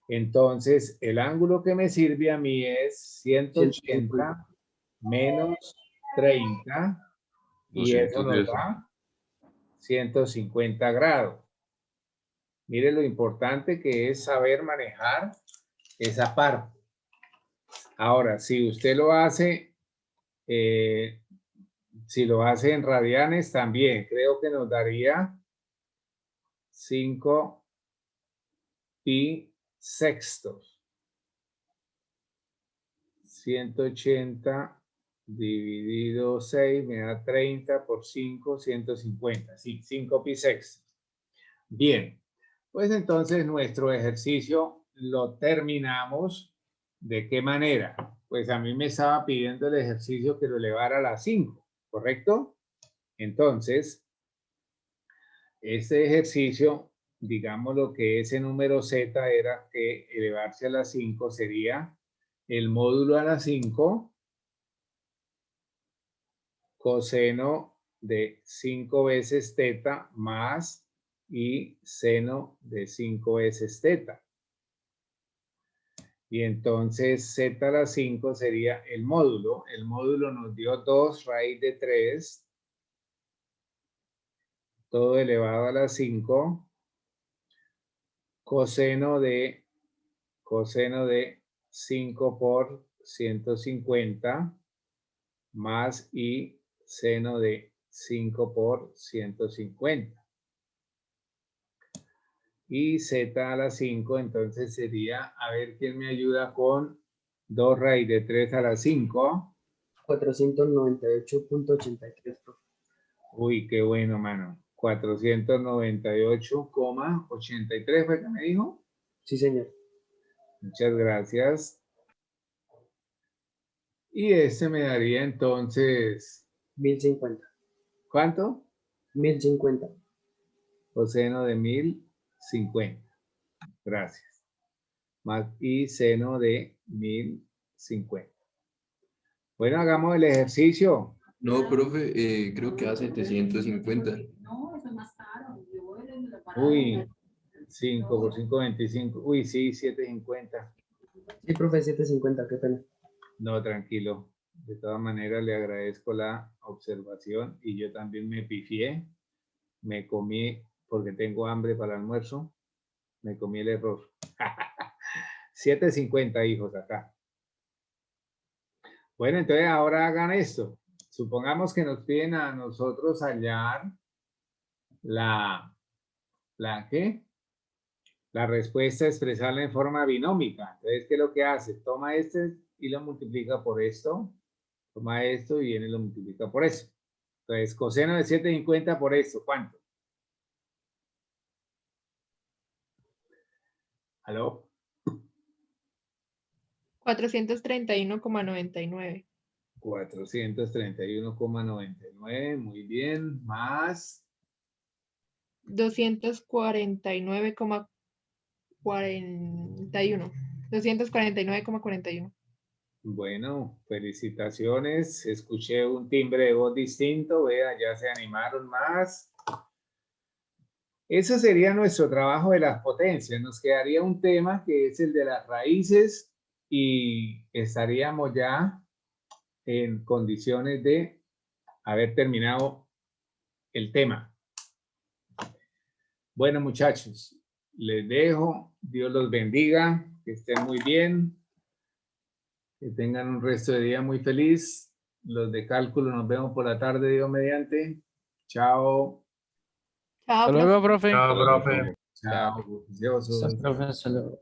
Entonces, el ángulo que me sirve a mí es 180 menos 30 y eso nos da 150 grados. Mire lo importante que es saber manejar esa parte. Ahora, si usted lo hace, si lo hace en radianes también, creo que nos daría 5 pi sextos. 180 dividido 6 me da 30 por 5, 150. Sí, 5 pi sextos. Bien, pues entonces nuestro ejercicio lo terminamos. ¿De qué manera? Pues a mí me estaba pidiendo el ejercicio que lo elevara a las 5, ¿correcto? Entonces, este ejercicio, digamos lo que ese número z era que elevarse a las 5 sería el módulo a la 5, coseno de 5 veces teta más y seno de 5 veces teta. Y entonces z a la 5 sería el módulo. El módulo nos dio 2 raíz de 3, todo elevado a la 5, coseno de 5 por 150 más y seno de 5 por 150. Y z a la 5, entonces sería, a ver quién me ayuda con 2 raíz de 3 a la 5. 498.83, profe. Uy, qué bueno, mano. 498,83 fue que me dijo. Sí, señor. Muchas gracias. Y este me daría entonces, 1050. ¿cuánto? 1050. Coseno de 1050. Gracias. Más y seno de 1050. Bueno, hagamos el ejercicio. No, profe, creo que a 750. Uy, 5 por 5, 25. Uy, sí, 750. Sí, profe, 750, qué pena. No, tranquilo. De todas maneras, le agradezco la observación y yo también me pifié. Me comí, porque tengo hambre para el almuerzo, me comí el error. 750 hijos acá. Bueno, entonces ahora hagan esto. Supongamos que nos piden a nosotros hallar ¿qué? La respuesta, expresarla en forma binómica. Entonces, ¿qué es lo que hace? Toma este y lo multiplica por esto. Toma esto y viene y lo multiplica por eso. Entonces, coseno de 750 por esto, ¿cuánto? ¿Aló? 431,99. 431,99, muy bien, más 249,41. 249,41. bueno, felicitaciones, escuché un timbre de voz distinto, vea, ya se animaron más. Ese sería nuestro trabajo de las potencias, nos quedaría un tema que es el de las raíces y estaríamos ya en condiciones de haber terminado el tema. Bueno, muchachos, les dejo. Dios los bendiga. Que estén muy bien. Que tengan un resto de día muy feliz. Los de cálculo nos vemos por la tarde, Dios mediante. Chao. Chao, Hasta profe. luego, profe. Chao, profe. Chao. Juiciosos. Profe, hasta luego.